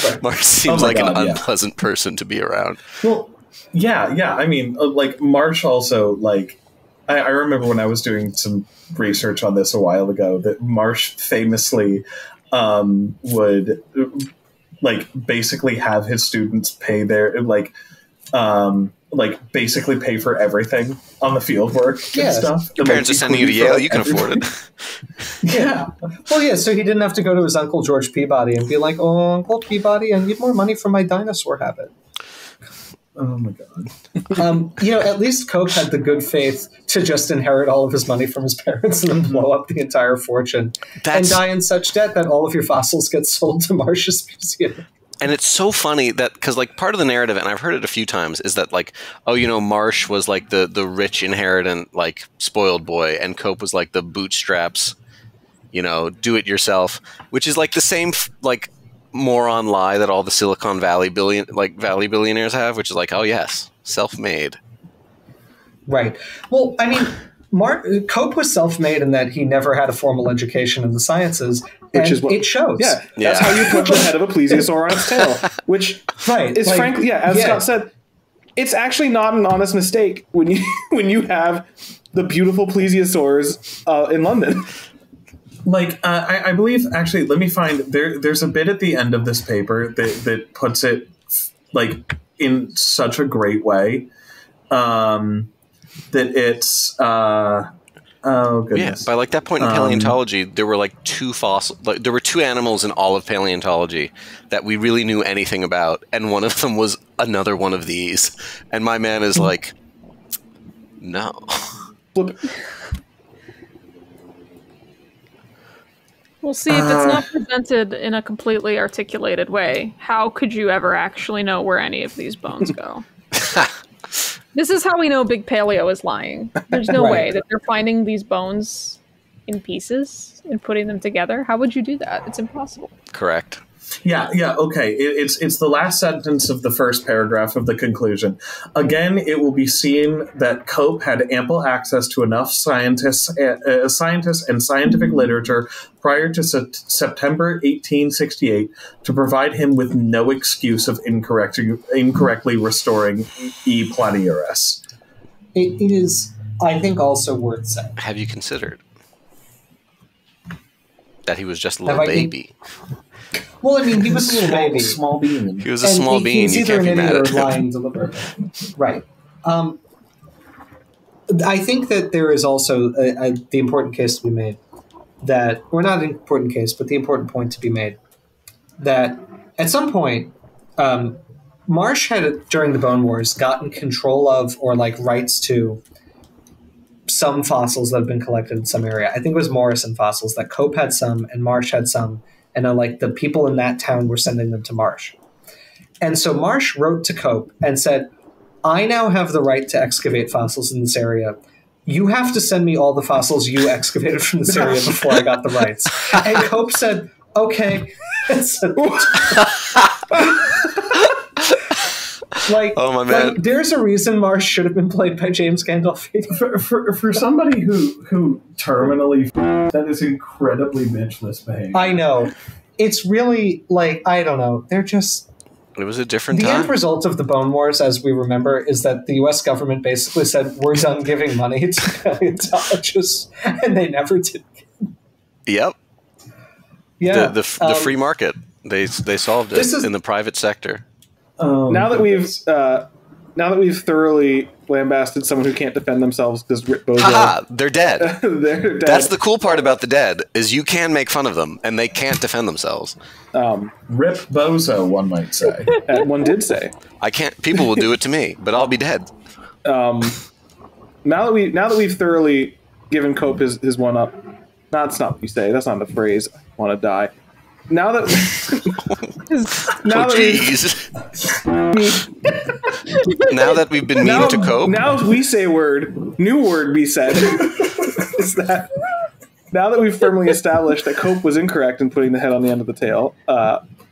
Speaker 2: Right. Marsh seems an unpleasant person to be around.
Speaker 5: Well, yeah. I mean, like Marsh also, like, I remember when I was doing some research on this a while ago that Marsh famously would like basically have his students pay their like basically pay for everything on the field work and stuff.
Speaker 2: Your parents are sending you to Yale, you can afford it.
Speaker 1: Yeah. Well, yeah, so he didn't have to go to his Uncle George Peabody and be like, oh, Uncle Peabody, I need more money for my dinosaur habit.
Speaker 5: Oh my God.
Speaker 1: At least Cope had the good faith to just inherit all of his money from his parents and then blow up the entire fortune and die in such debt that all of your fossils get sold to Marsh's museum.
Speaker 2: And it's so funny that because like part of the narrative, and I've heard it a few times, is that like, oh, Marsh was like the rich inheritant, like spoiled boy, and Cope was like the bootstraps, do it yourself, which is like the same like moron lie that all the Silicon Valley billionaires have, which is like, oh yes, self-made.
Speaker 1: Right. Well, I mean, Cope was self-made in that he never had a formal education in the sciences, which is what it shows.
Speaker 3: Yeah, that's how you put the head of a plesiosaur on its tail, which is frankly, as Scott said, it's actually not an honest mistake when you have the beautiful plesiosaurs in London.
Speaker 5: Like, I believe, actually, let me find, there's a bit at the end of this paper that puts it, like, in such a great way, that it's, oh, goodness.
Speaker 2: Yeah, by, like, that point in paleontology, there were, like, there were two animals in all of paleontology that we really knew anything about, and one of them was another one of these. And my man is like, no.
Speaker 4: Well, see, if it's not presented in a completely articulated way, how could you ever actually know where any of these bones go? This is how we know Big Paleo is lying. There's no way that they're finding these bones in pieces and putting them together. How would you do that? It's impossible.
Speaker 2: Correct.
Speaker 5: Yeah, okay. It's the last sentence of the first paragraph of the conclusion. Again, it will be seen that Cope had ample access to enough scientists and scientific literature prior to September 1868 to provide him with no excuse of incorrectly restoring E. Platyurus.
Speaker 1: It is, I think, also worth saying.
Speaker 2: Have you considered that he was just a little baby?
Speaker 1: Well, I mean, he was a little baby.
Speaker 5: Small bean.
Speaker 2: He was a small bean. You can't be mad at him.
Speaker 1: Lying deliberately. Right. I think that there is also the important case to be made that, or not an important case, but the important point to be made that at some point, Marsh had, during the Bone Wars, gotten control of or like rights to some fossils that had been collected in some area. I think it was Morrison fossils that Cope had some and Marsh had some. And like the people in that town were sending them to Marsh. And so Marsh wrote to Cope and said, I now have the right to excavate fossils in this area. You have to send me all the fossils you excavated from this area before I got the rights. And Cope said, okay.
Speaker 2: Oh my man!
Speaker 1: Like, there's a reason Marsh should have been played by James Gandolfini.
Speaker 5: For somebody who terminally that is incredibly bitchless behavior.
Speaker 1: I know. It's really like, I don't know. They're just.
Speaker 2: It was a different time.
Speaker 1: The end result of the Bone Wars, as we remember, is that the U.S. government basically said, we're done giving money to paleontologists, and they never did.
Speaker 2: Yep.
Speaker 1: Yeah.
Speaker 2: The free market. They solved it in the private sector.
Speaker 3: Now that we've thoroughly lambasted someone who can't defend themselves because Rip Bozo...
Speaker 2: Haha, they're dead.
Speaker 3: They're dead.
Speaker 2: That's the cool part about the dead, is you can make fun of them, and they can't defend themselves.
Speaker 5: Rip Bozo, one might say.
Speaker 3: One did say.
Speaker 2: I can't. People will do it to me, but I'll be dead.
Speaker 3: Now that we've thoroughly given Cope his one up... That's not what you say. That's not the phrase. I want to die. Now that
Speaker 2: now that we've been mean to Cope,
Speaker 3: now we say a word. New word be said is that now that we've firmly established that Cope was incorrect in putting the head on the end of the tail,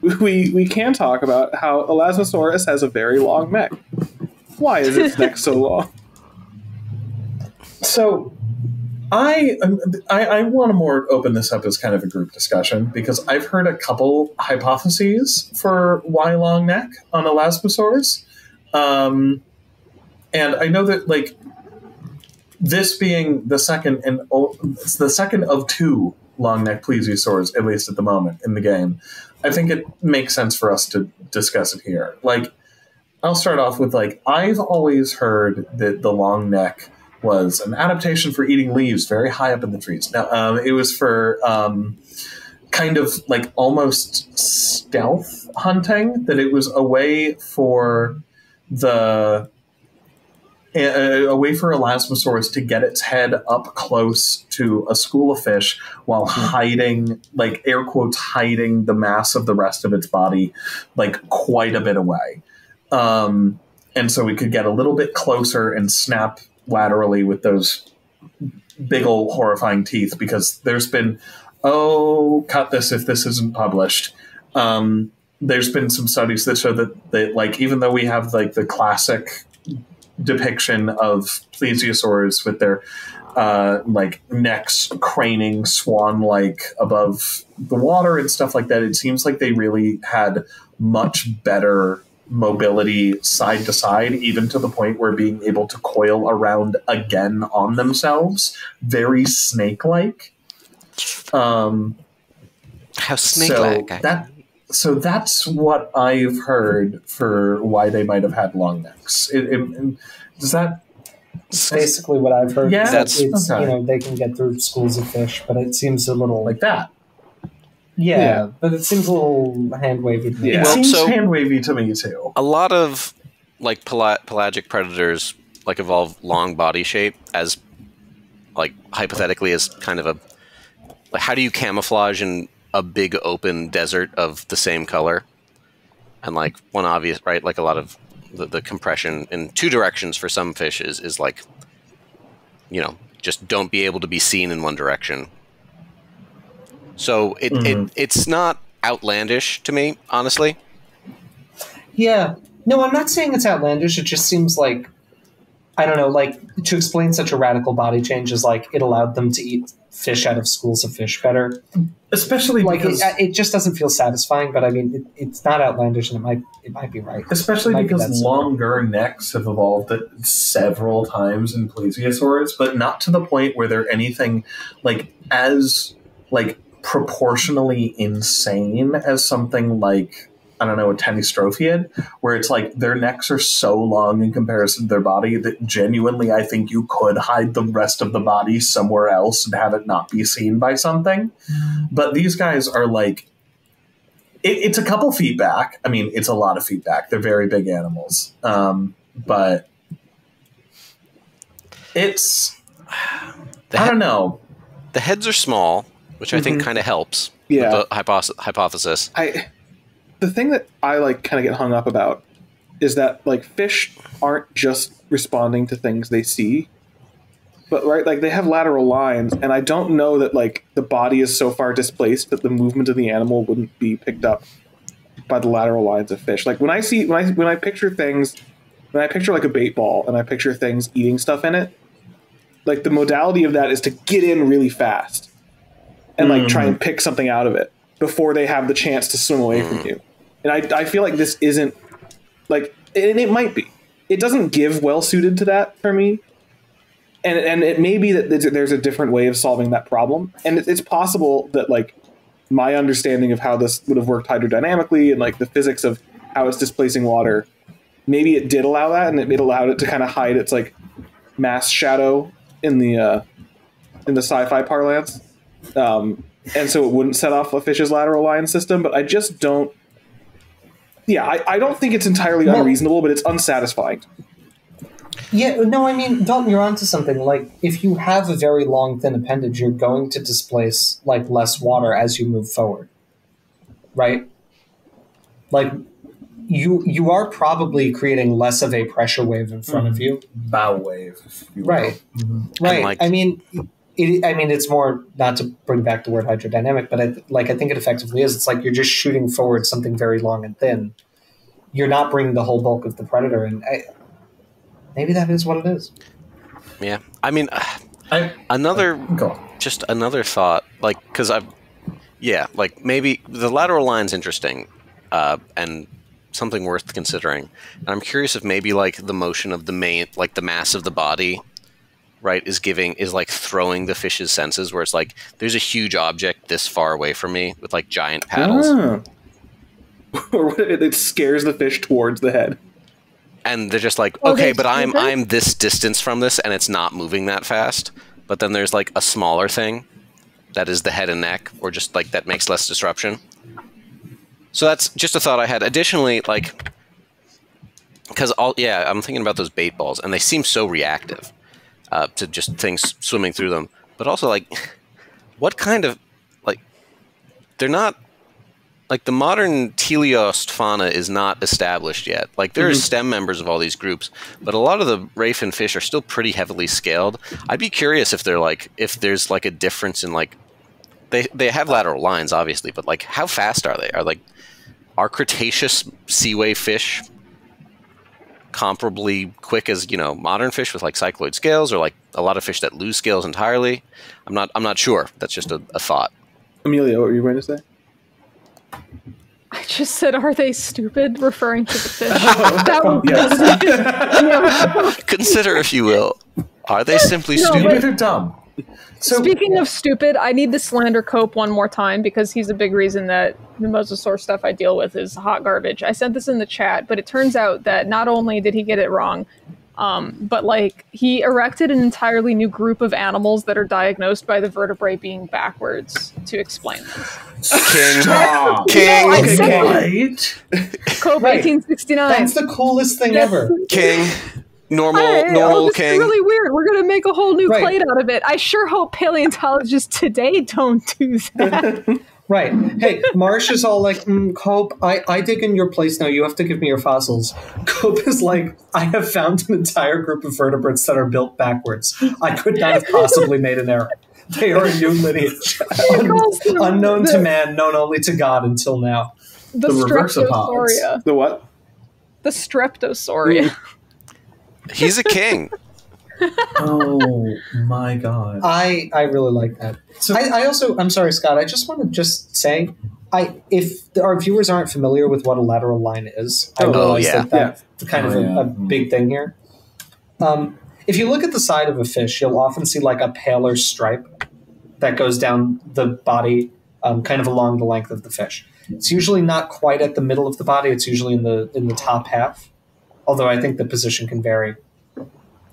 Speaker 3: we can talk about how Elasmosaurus has a very long neck. Why is its neck so long?
Speaker 5: So. I want to more open this up as kind of a group discussion because I've heard a couple hypotheses for why long neck on Elasmosaurus. And I know that like this being the second it's the second of two long neck plesiosaurs, at least at the moment in the game. I think it makes sense for us to discuss it here. Like, I'll start off with like, I've always heard that the long neck was an adaptation for eating leaves very high up in the trees. Now, it was for kind of like almost stealth hunting, that it was a way for Elasmosaurus to get its head up close to a school of fish while hiding, like air quotes, hiding the mass of the rest of its body, like quite a bit away. And so we could get a little bit closer and snap laterally with those big old horrifying teeth, because there's been, cut this if this isn't published. There's been some studies that show that like, even though we have like the classic depiction of plesiosaurs with their like necks craning swan-like above the water and stuff like that, it seems like they really had much better mobility side to side, even to the point where being able to coil around again on themselves, very snake-like.
Speaker 2: How snake-like?
Speaker 5: So that's what I've heard for why they might have had long necks. Does that?
Speaker 1: It's basically what I've heard.
Speaker 5: Yeah,
Speaker 1: it's okay. You know, they can get through schools of fish, but it seems a little
Speaker 5: like that.
Speaker 1: Yeah, but it seems a little hand-wavy to me.
Speaker 5: Yeah. It seems hand-wavy to me, too.
Speaker 2: A lot of, like, pelagic predators, like, evolve long body shape as, like, hypothetically as kind of a... Like, how do you camouflage in a big open desert of the same color? And, like, one obvious, right, like, a lot of the compression in two directions for some fish is, like, you know, just don't be able to be seen in one direction. So it's not outlandish to me, honestly.
Speaker 1: Yeah. No, I'm not saying it's outlandish. It just seems like, I don't know, like, to explain such a radical body change is like it allowed them to eat fish out of schools of fish better.
Speaker 5: Especially
Speaker 1: like
Speaker 5: because
Speaker 1: it just doesn't feel satisfying, but I mean, it's not outlandish, and it might be right.
Speaker 5: Especially because longer necks have evolved several times in plesiosaurs, but not to the point where they're anything like as like proportionally insane as something like, I don't know, a Tenistrophiid, where it's like their necks are so long in comparison to their body that genuinely I think you could hide the rest of the body somewhere else and have it not be seen by something. But these guys are like, it's a couple feet back. I mean, it's a lot of feet back. They're very big animals. But it's, I don't know.
Speaker 2: The heads are small, which I think kind of helps with the hypothesis.
Speaker 3: The thing that I like kind of get hung up about is that like fish aren't just responding to things they see, but right, like they have lateral lines, and I don't know that like the body is so far displaced that the movement of the animal wouldn't be picked up by the lateral lines of fish. Like when I picture things, when I picture like a bait ball and I picture things eating stuff in it, like the modality of that is to get in really fast and like try and pick something out of it before they have the chance to swim away from you. And I feel like this isn't like, and it might be. It doesn't give well suited to that for me. And it may be that there's a different way of solving that problem. And it's possible that like my understanding of how this would have worked hydrodynamically and like the physics of how it's displacing water, maybe it did allow that, and it allowed it to kind of hide its like mass shadow in the sci-fi parlance. And so it wouldn't set off a fish's lateral line system, but I just don't. Yeah, I don't think it's entirely unreasonable, but it's unsatisfying.
Speaker 1: Yeah, no, I mean, Dalton, you're onto something. Like, if you have a very long, thin appendage, you're going to displace like less water as you move forward, right? Like, you are probably creating less of a pressure wave in front of you.
Speaker 5: Bow wave, if you will.
Speaker 1: Right, right.
Speaker 2: Like,
Speaker 1: I mean, it's more, not to bring back the word hydrodynamic, but I think it effectively is. It's like you're just shooting forward something very long and thin. You're not bringing the whole bulk of the predator, and maybe that is what it is.
Speaker 2: Yeah, I mean, another thought, like, because like maybe the lateral line's interesting, and something worth considering. And I'm curious if maybe like the motion of the mass of the body, right, is like throwing the fish's senses, where it's like there's a huge object this far away from me with like giant paddles.
Speaker 3: Or it scares the fish towards the head.
Speaker 2: And they're just like, okay, but I'm this distance from this, and it's not moving that fast. But then there's like a smaller thing that is the head and neck, or just like that makes less disruption. So that's just a thought I had. Additionally, like, because I'm thinking about those bait balls, and they seem so reactive to just things swimming through them. But also, like, what kind of, like, they're not. Like, the modern teleost fauna is not established yet. Like, there are stem members of all these groups, but a lot of the ray fin fish are still pretty heavily scaled. I'd be curious if there's like a difference in like, they have lateral lines obviously, but like how fast are they? Are Cretaceous seaway fish comparably quick as, you know, modern fish with like cycloid scales, or like a lot of fish that lose scales entirely? I'm not sure. That's just a thought.
Speaker 3: Amelia, what were you going to say?
Speaker 4: I just said, are they stupid? Referring to the fish.
Speaker 2: Consider, if you will, are they simply stupid?
Speaker 5: Maybe they're dumb.
Speaker 4: So, speaking of stupid, I need to slander Cope one more time, because he's a big reason that the mosasaur stuff I deal with is hot garbage. I sent this in the chat, but it turns out that not only did he get it wrong, but like he erected an entirely new group of animals that are diagnosed by the vertebrae being backwards to explain this.
Speaker 2: King.
Speaker 5: Right?
Speaker 4: Cope 1869.
Speaker 1: That's the coolest thing ever.
Speaker 2: King. Normal
Speaker 4: this
Speaker 2: king.
Speaker 4: is really weird. We're going to make a whole new plate out of it. I sure hope paleontologists today don't do that.
Speaker 1: Right. Hey, Marsh is all like, Cope, I dig in your place now. You have to give me your fossils. Cope is like, I have found an entire group of vertebrates that are built backwards. I could not have possibly made an error. They are a new lineage, unknown to man, known only to God until now.
Speaker 4: The
Speaker 5: reversopauds.
Speaker 3: The what?
Speaker 4: The Streptosauria.
Speaker 2: He's a king.
Speaker 5: Oh my god!
Speaker 1: I really like that. So I'm sorry, Scott. I just want to say, if our viewers aren't familiar with what a lateral line is, I realize that's kind of a big thing here. If you look at the side of a fish, you'll often see like a paler stripe that goes down the body, kind of along the length of the fish. It's usually not quite at the middle of the body. It's usually in the top half, although I think the position can vary.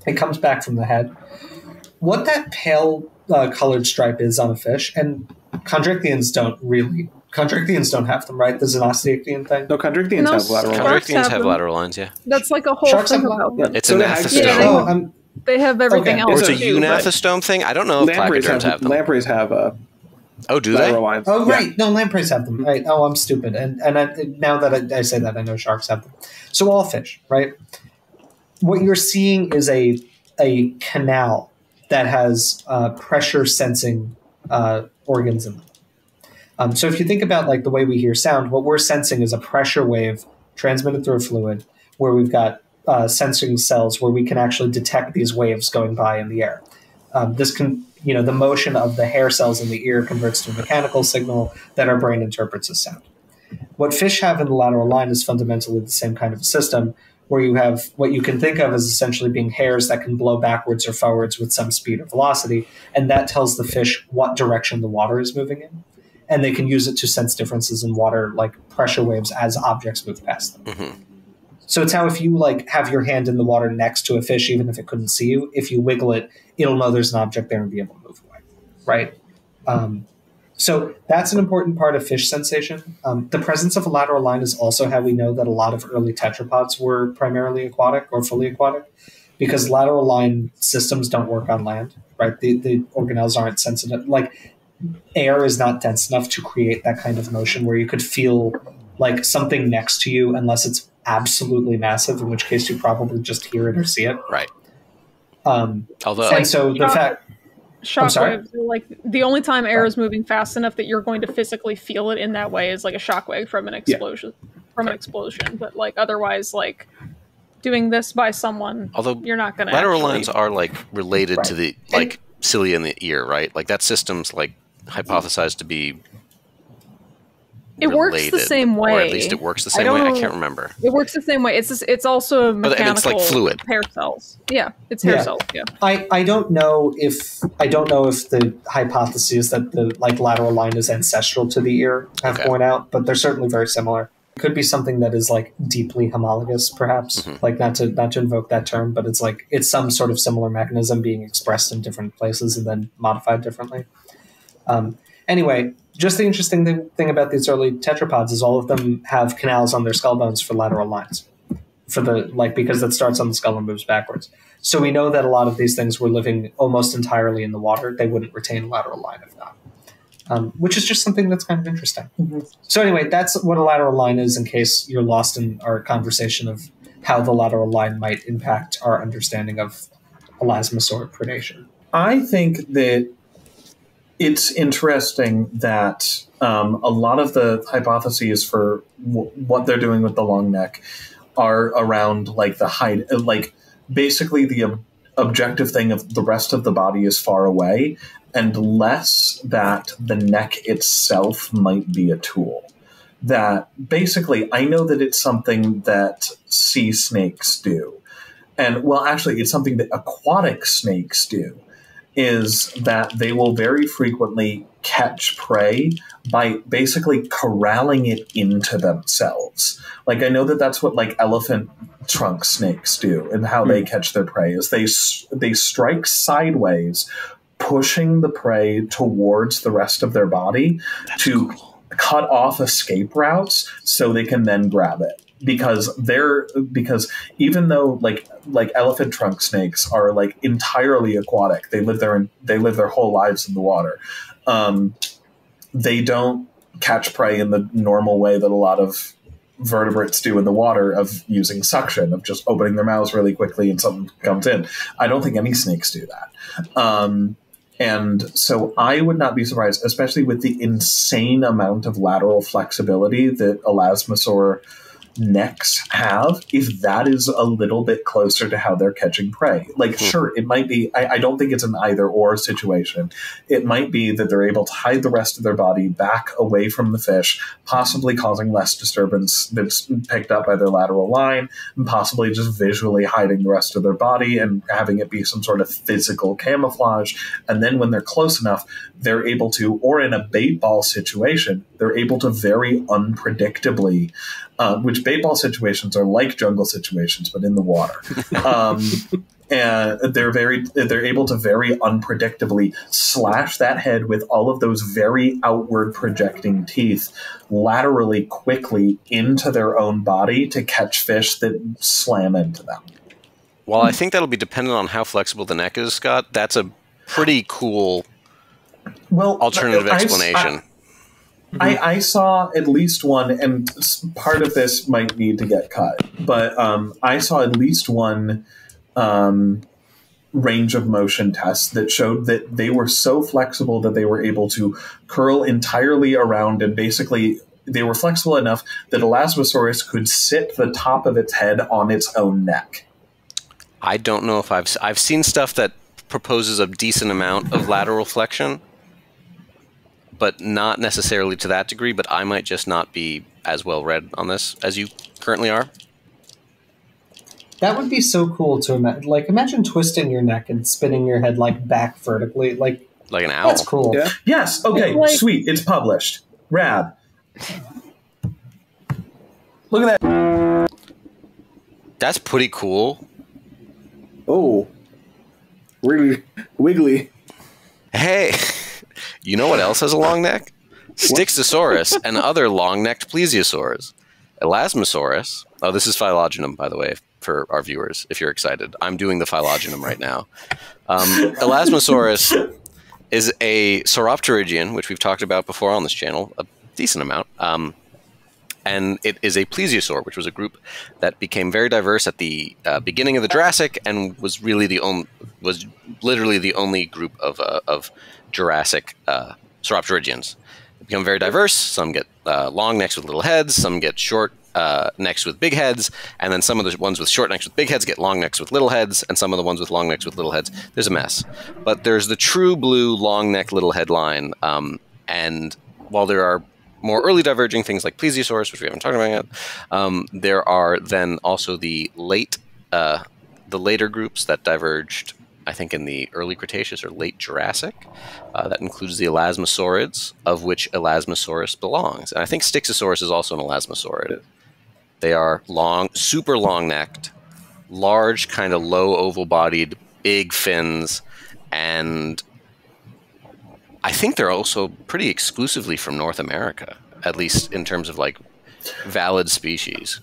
Speaker 1: It comes back from the head. What that pale colored stripe is on a fish, and chondrichthyans don't have them, right? The Xenosteichthyan thing?
Speaker 3: No, chondrichthyans have lateral lines.
Speaker 2: Chondrichthyans have lateral lines, yeah.
Speaker 4: That's like a whole
Speaker 1: Sharks
Speaker 4: thing
Speaker 1: have
Speaker 4: about them.
Speaker 2: It's a gnathostome.
Speaker 4: Yeah, they have everything else.
Speaker 2: Or it's a
Speaker 4: too, but-
Speaker 2: eunathostome thing? I don't know if placoderms have them.
Speaker 3: Lampreys have
Speaker 2: Oh, do they?
Speaker 3: lateral lines.
Speaker 1: Oh, right. No, lampreys have them. Right. Oh, I'm stupid. And now that I say that, I know sharks have them. So all fish, right? What you're seeing is a canal that has pressure sensing organs in them. So if you think about like the way we hear sound, what we're sensing is a pressure wave transmitted through a fluid where we've got sensing cells where we can actually detect these waves going by in the air. This can, the motion of the hair cells in the ear converts to a mechanical signal that our brain interprets as sound. What fish have in the lateral line is fundamentally the same kind of a system where you have what you can think of as essentially being hairs that can blow backwards or forwards with some speed or velocity, and that tells the fish what direction the water is moving in. And they can use it to sense differences in water, like pressure waves, as objects move past them. Mm-hmm. So it's how if you like have your hand in the water next to a fish, even if it couldn't see you, if you wiggle it, it'll know there's an object there and be able to move away, right? So that's an important part of fish sensation. The presence of a lateral line is also how we know that a lot of early tetrapods were primarily aquatic or fully aquatic, because lateral line systems don't work on land, right? The organelles aren't sensitive. Like air is not dense enough to create that kind of motion where you could feel like something next to you unless it's absolutely massive, in which case you probably just hear it or see it.
Speaker 2: Right.
Speaker 1: Although, and so the fact...
Speaker 4: Shockwaves are like the only time air is moving fast enough that you're going to physically feel it in that way is like a shockwave from an explosion. But like otherwise, like doing this by someone, although you're not going to.
Speaker 2: Lateral lines are like related to the like cilia in the ear, right? Like that system's like hypothesized to be.
Speaker 4: It works the same way,
Speaker 2: or at least it works the same way. I can't remember.
Speaker 4: It works the same way. It's also a mechanical.
Speaker 2: It's like fluid
Speaker 4: hair cells. Yeah, it's hair cells. Yeah.
Speaker 1: I don't know if the hypotheses that the like lateral line is ancestral to the ear have borne out, but they're certainly very similar. It could be something that is like deeply homologous, perhaps. Mm-hmm. Like not to invoke that term, but it's some sort of similar mechanism being expressed in different places and then modified differently. Anyway, just the interesting thing about these early tetrapods is all of them have canals on their skull bones for lateral lines, because that starts on the skull and moves backwards. So we know that a lot of these things were living almost entirely in the water. They wouldn't retain a lateral line if not, which is just something that's kind of interesting. Mm-hmm. So anyway, that's what a lateral line is, in case you're lost in our conversation of how the lateral line might impact our understanding of elasmosaur predation.
Speaker 5: I think that it's interesting that a lot of the hypotheses for what they're doing with the long neck are around like the height, like basically the objective thing of the rest of the body is far away, and less that the neck itself might be a tool. That basically, I know that it's something that sea snakes do. And well, actually, it's something that aquatic snakes do. Is that they will very frequently catch prey by basically corralling it into themselves. Like I know that that's what like elephant trunk snakes do, and how they catch their prey is they strike sideways, pushing the prey towards the rest of their body cut off escape routes so they can then grab it. Because even though like elephant trunk snakes are like entirely aquatic, they live their whole lives in the water. They don't catch prey in the normal way that a lot of vertebrates do in the water, of using suction, of just opening their mouths really quickly and something comes in. I don't think any snakes do that. And so I would not be surprised, especially with the insane amount of lateral flexibility that Elasmosaur necks have, if that is a little bit closer to how they're catching prey. Like, sure, it might be, I don't think it's an either or situation. It might be that they're able to hide the rest of their body back away from the fish, possibly causing less disturbance that's picked up by their lateral line, and possibly just visually hiding the rest of their body and having it be some sort of physical camouflage. And then when they're close enough, they're able to, or in a baitball situation, they're able to very unpredictably, which baitball situations are like jungle situations, but in the water. And they're able to very unpredictably slash that head with all of those very outward projecting teeth laterally quickly into their own body to catch fish that slam into them.
Speaker 2: Well, I think that'll be dependent on how flexible the neck is, Scott. That's a pretty cool alternative explanation.
Speaker 5: I saw at least one, and part of this might need to get cut, but I saw at least one range of motion test that showed that they were so flexible that they were able to curl entirely around, and basically they were flexible enough that Elasmosaurus could sit the top of its head on its own neck.
Speaker 2: I don't know if I've seen stuff that proposes a decent amount of lateral flexion, but not necessarily to that degree. But I might just not be as well read on this as you currently are.
Speaker 1: That would be so cool to imagine. Like, imagine twisting your neck and spinning your head like back vertically, like
Speaker 2: an owl.
Speaker 1: That's cool.
Speaker 3: Yeah.
Speaker 5: Yes. Okay. Sweet. It's published. Rad. Look at that.
Speaker 2: That's pretty cool.
Speaker 3: Oh, really wiggly.
Speaker 2: Hey, you know what else has a long neck? Styxosaurus and other long-necked plesiosaurs. Elasmosaurus. Oh, this is Phylogenum, by the way, for our viewers, if you're excited. I'm doing the Phylogenum right now. Elasmosaurus is a sauropterygian, which we've talked about before on this channel, a decent amount. And it is a plesiosaur, which was a group that became very diverse at the beginning of the Jurassic, and was really literally the only group of Jurassic sauropterygians. They become very diverse. Some get long necks with little heads. Some get short necks with big heads, and then some of the ones with short necks with big heads get long necks with little heads, and some of the ones with long necks with little heads. There's a mess. But there's the true blue long neck little head line, and while there are more early diverging things like plesiosaurs, which we haven't talked about yet, there are then also the later groups that diverged, I think, in the early Cretaceous or late Jurassic. That includes the elasmosaurids, of which Elasmosaurus belongs. And I think Styxosaurus is also an elasmosaurid. They are long, super long-necked, large, kind of low oval-bodied, big fins, and I think they're also pretty exclusively from North America, at least in terms of like valid species.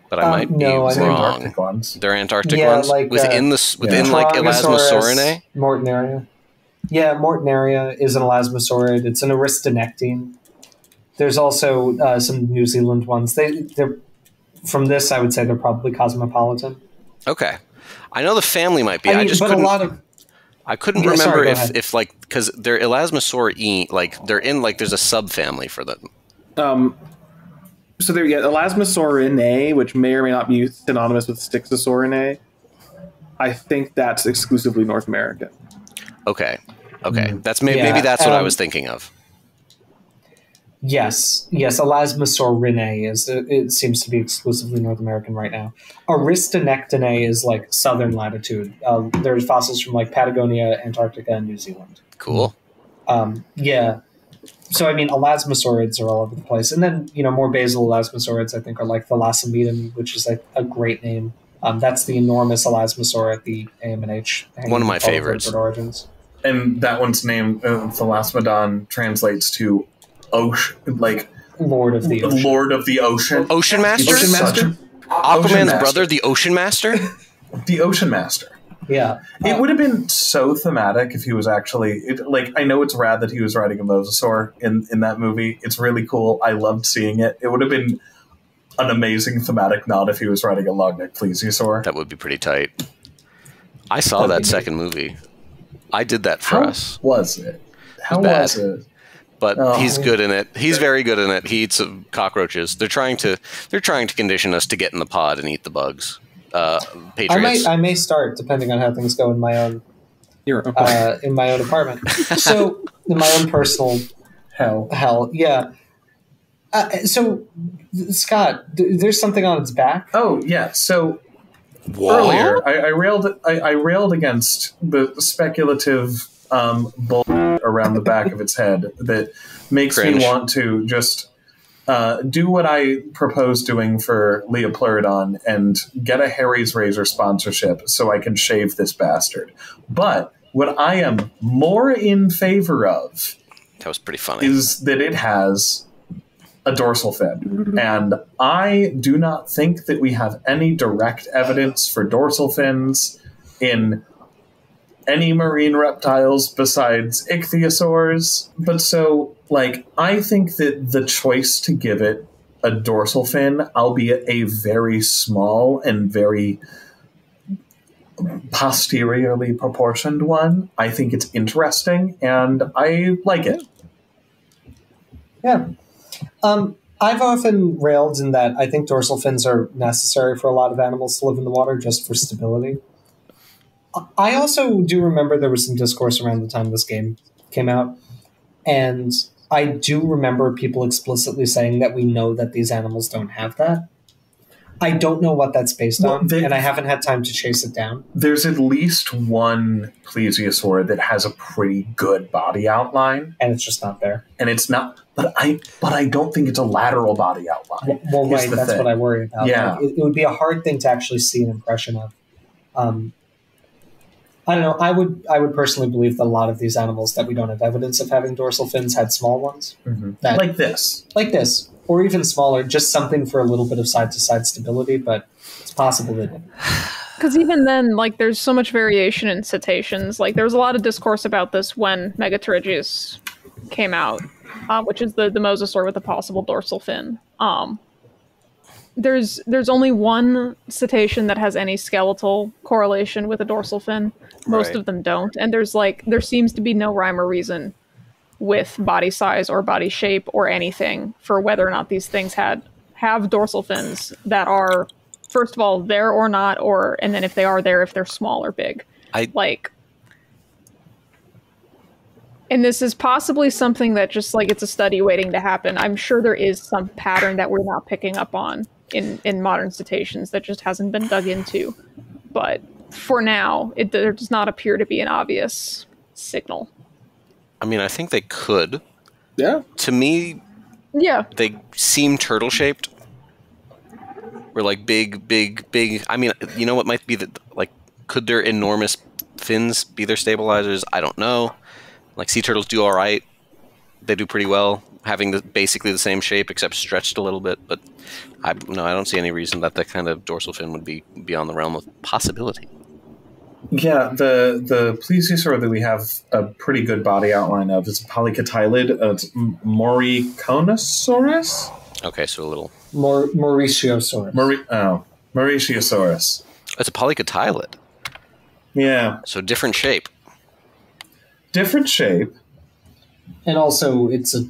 Speaker 2: But I might be wrong.
Speaker 5: Antarctic ones.
Speaker 2: They're Antarctic ones
Speaker 1: like,
Speaker 2: within like Elasmosaurinae.
Speaker 1: Mortonaria. Yeah, Mortonaria is an elasmosaurid. It's an aristonectine. There's also some New Zealand ones. They're from this. I would say they're probably cosmopolitan.
Speaker 2: Okay, I know the family might be.
Speaker 1: I mean,
Speaker 2: I couldn't remember if like, because they're Elasmosauri, like they're in like there's a subfamily for them.
Speaker 3: So there you get Elasmosaurinae, which may or may not be synonymous with Styxosaurinae. I think that's exclusively North American.
Speaker 2: Okay. That's maybe that's what I was thinking of.
Speaker 1: Yes. Elasmosaurinae it seems to be exclusively North American right now. Aristonectinae is like southern latitude. There's fossils from like Patagonia, Antarctica, and New Zealand.
Speaker 2: Cool.
Speaker 1: Yeah. So I mean, elasmosaurids are all over the place, and then more basal elasmosaurids I think are like Thalassemedum, which is like a great name. That's the enormous elasmosaur at the AMNH.
Speaker 2: One of my favorites.
Speaker 1: Origins.
Speaker 5: And that one's name, Thalassemedon, translates to ocean, like
Speaker 1: Lord of the Ocean.
Speaker 5: Lord of the Ocean.
Speaker 2: Ocean Master? Aquaman's brother, the Ocean Master?
Speaker 5: The Ocean Master.
Speaker 1: Yeah.
Speaker 5: It would have been so thematic if he was actually... I know it's rad that he was riding a mosasaur in that movie. It's really cool. I loved seeing it. It would have been an amazing thematic nod if he was riding a long-necked plesiosaur.
Speaker 2: That would be pretty tight. I saw that second movie. I did that for us.
Speaker 5: Was it? How was it?
Speaker 2: But he's good in it. He's very good in it. He eats cockroaches. They're trying to condition us to get in the pod and eat the bugs. Patriots.
Speaker 1: I may start depending on how things go in my own apartment. So in my own personal hell, yeah. So Scott, there's something on its back.
Speaker 5: Oh yeah. So earlier, I railed against the speculative bull around the back of its head that makes me want to just do what I propose doing for Leopleurodon and get a Harry's Razor sponsorship so I can shave this bastard. But what I am more in favor of
Speaker 2: that was pretty funny
Speaker 5: is that it has a dorsal fin. And I do not think that we have any direct evidence for dorsal fins in any marine reptiles besides ichthyosaurs. But so, like, I think that the choice to give it a dorsal fin, albeit a very small and very posteriorly proportioned one, I think it's interesting and I like it.
Speaker 1: Yeah. I've often railed in that I think dorsal fins are necessary for a lot of animals to live in the water just for stability. I also do remember there was some discourse around the time this game came out, and I do remember people explicitly saying that we know that these animals don't have that. I don't know what that's based on, and I haven't had time to chase it down.
Speaker 5: There's at least one plesiosaur that has a pretty good body outline.
Speaker 1: And it's just not there.
Speaker 5: And it's not, but I don't think it's a lateral body outline.
Speaker 1: Well, right, that's what I worry about.
Speaker 5: Yeah.
Speaker 1: Like, it would be a hard thing to actually see an impression of. I don't know. I would personally believe that a lot of these animals that we don't have evidence of having dorsal fins had small ones.
Speaker 5: Mm-hmm.
Speaker 1: Like this. Or even smaller, just something for a little bit of side-to-side stability, but it's possible they didn't.
Speaker 4: Because even then, like, there's so much variation in cetaceans. Like, there was a lot of discourse about this when Megatrigius came out, which is the mosasaur with a possible dorsal fin. There's only one cetacean that has any skeletal correlation with a dorsal fin. Most of them don't. And there seems to be no rhyme or reason with body size or body shape or anything for whether or not these things have dorsal fins that are, first of all, there or not, and then if they are there, if they're small or big. And this is possibly something that just like it's a study waiting to happen. I'm sure there is some pattern that we're not picking up on in modern cetaceans that just hasn't been dug into. But for now, there does not appear to be an obvious signal.
Speaker 2: I mean, I think they could.
Speaker 3: Yeah.
Speaker 2: To me,
Speaker 4: yeah,
Speaker 2: they seem turtle-shaped. Or like big. I mean, you know what might be could their enormous fins be their stabilizers? I don't know. Like sea turtles do all right. They do pretty well, having basically the same shape except stretched a little bit. But I don't see any reason that kind of dorsal fin would be beyond the realm of possibility.
Speaker 5: Yeah, the plesiosaur that we have a pretty good body outline of is a polycotylid. It's Mauriciosaurus?
Speaker 2: Okay, so a little...
Speaker 1: Mauriciosaurus.
Speaker 5: Mauriciosaurus.
Speaker 2: It's a polycotylid.
Speaker 5: Yeah.
Speaker 2: So different shape.
Speaker 5: Different shape.
Speaker 1: And also, it's a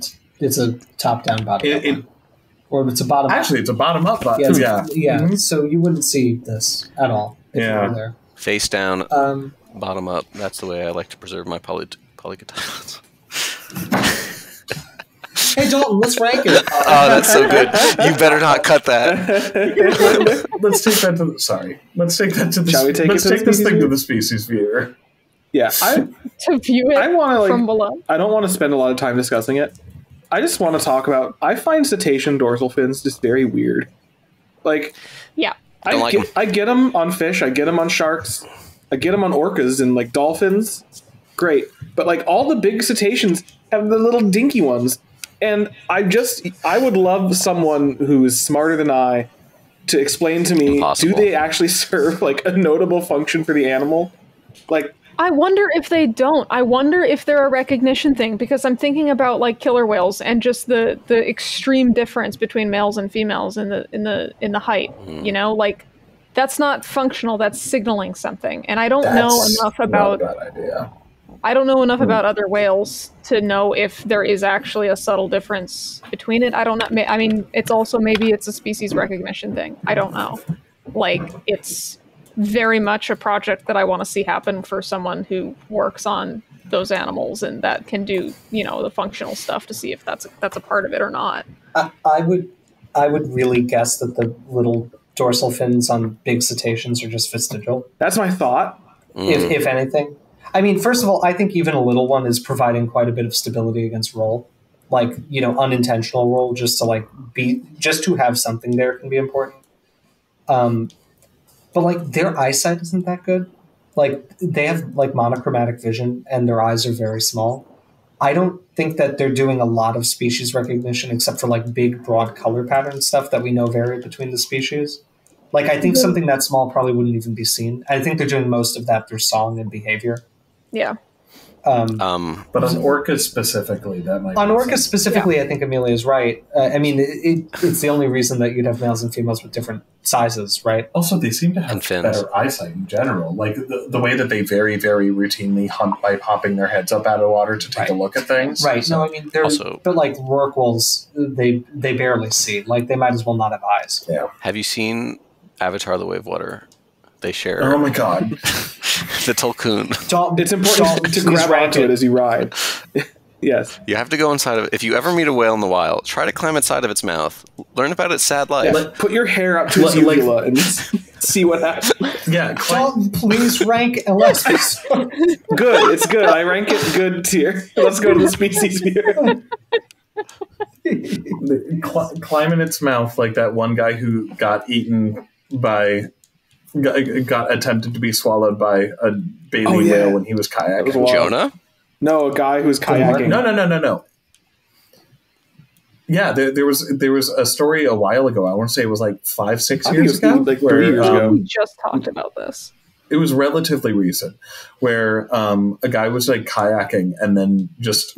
Speaker 1: top-down body. Or it's a bottom-up.
Speaker 5: Actually, it's a bottom-up body.
Speaker 1: Yeah. Mm-hmm. So you wouldn't see this at all if you were there.
Speaker 2: Face down, bottom up. That's the way I like to preserve my polycotylids.
Speaker 1: Hey, Dalton, let's rank it.
Speaker 2: Oh, that's so good. You better not cut that.
Speaker 5: Let's take that to the... Sorry. Let's take that to the...
Speaker 3: Shall we take
Speaker 5: let's take this thing to the species viewer.
Speaker 3: Yeah.
Speaker 4: To view it from below.
Speaker 3: I don't want to spend a lot of time discussing it. I just want to talk about... I find cetacean dorsal fins just very weird. Like...
Speaker 4: Yeah.
Speaker 3: I get them on fish. I get them on sharks. I get them on orcas and like dolphins. Great. But like all the big cetaceans have the little dinky ones. And I would love someone who is smarter than I to explain to me, do they actually serve like a notable function for the animal? Like,
Speaker 4: I wonder if they don't. I wonder if they're a recognition thing, because I'm thinking about like killer whales and just the extreme difference between males and females in the height. You know, like that's not functional. That's signaling something. And I don't know enough about.
Speaker 5: Not a bad idea.
Speaker 4: I don't know enough about other whales to know if there is actually a subtle difference between it. I don't know. I mean, it's also maybe it's a species recognition thing. I don't know. Like, it's very much a project that I want to see happen for someone who works on those animals and that can do, you know, the functional stuff to see if that's a part of it or not.
Speaker 1: I would really guess that the little dorsal fins on big cetaceans are just vestigial.
Speaker 3: That's my thought.
Speaker 1: If anything. I mean, first of all, I think even a little one is providing quite a bit of stability against roll. Like, you know, unintentional roll, just to have something there can be important. But like their eyesight isn't that good. Like they have like monochromatic vision and their eyes are very small. I don't think that they're doing a lot of species recognition except for like big broad color pattern stuff that we know vary between the species. Like I think something that small probably wouldn't even be seen. I think they're doing most of that through song and behavior.
Speaker 4: Yeah.
Speaker 5: But on orcas specifically, that might.
Speaker 1: On orcas specifically, yeah. I think Amelia is right. I mean, it's the only reason that you'd have males and females with different sizes, right?
Speaker 5: Also, they seem to have better eyesight in general. Like the way that they very, very routinely hunt by popping their heads up out of water to take a look at things.
Speaker 1: Right. So, no, I mean, but like rorquals, they barely see. Like they might as well not have eyes.
Speaker 5: Yeah.
Speaker 2: Have you seen Avatar: The Way of Water? They share.
Speaker 5: Oh my god.
Speaker 2: The Tulkun.
Speaker 3: It's important to grab onto it as you ride. Yes.
Speaker 2: You have to go inside of it. If you ever meet a whale in the wild, try to climb inside of its mouth. Learn about its sad life.
Speaker 3: Yeah. Put your hair up to its uvula and see what happens.
Speaker 1: Yeah. Please rank Elasmosaurus.
Speaker 3: Good. It's good. I rank it good tier. Let's go to the species view.
Speaker 5: Climb in its mouth like that one guy who got eaten by... Got attempted to be swallowed by a baby whale when he was kayaking.
Speaker 2: Jonah?
Speaker 3: No, a guy who was kayaking.
Speaker 5: No. Yeah, there was a story a while ago. I want to say it was like 5-6 years ago.
Speaker 3: Like 3 years ago.
Speaker 4: We just talked about this.
Speaker 5: It was relatively recent, where a guy was like kayaking and then just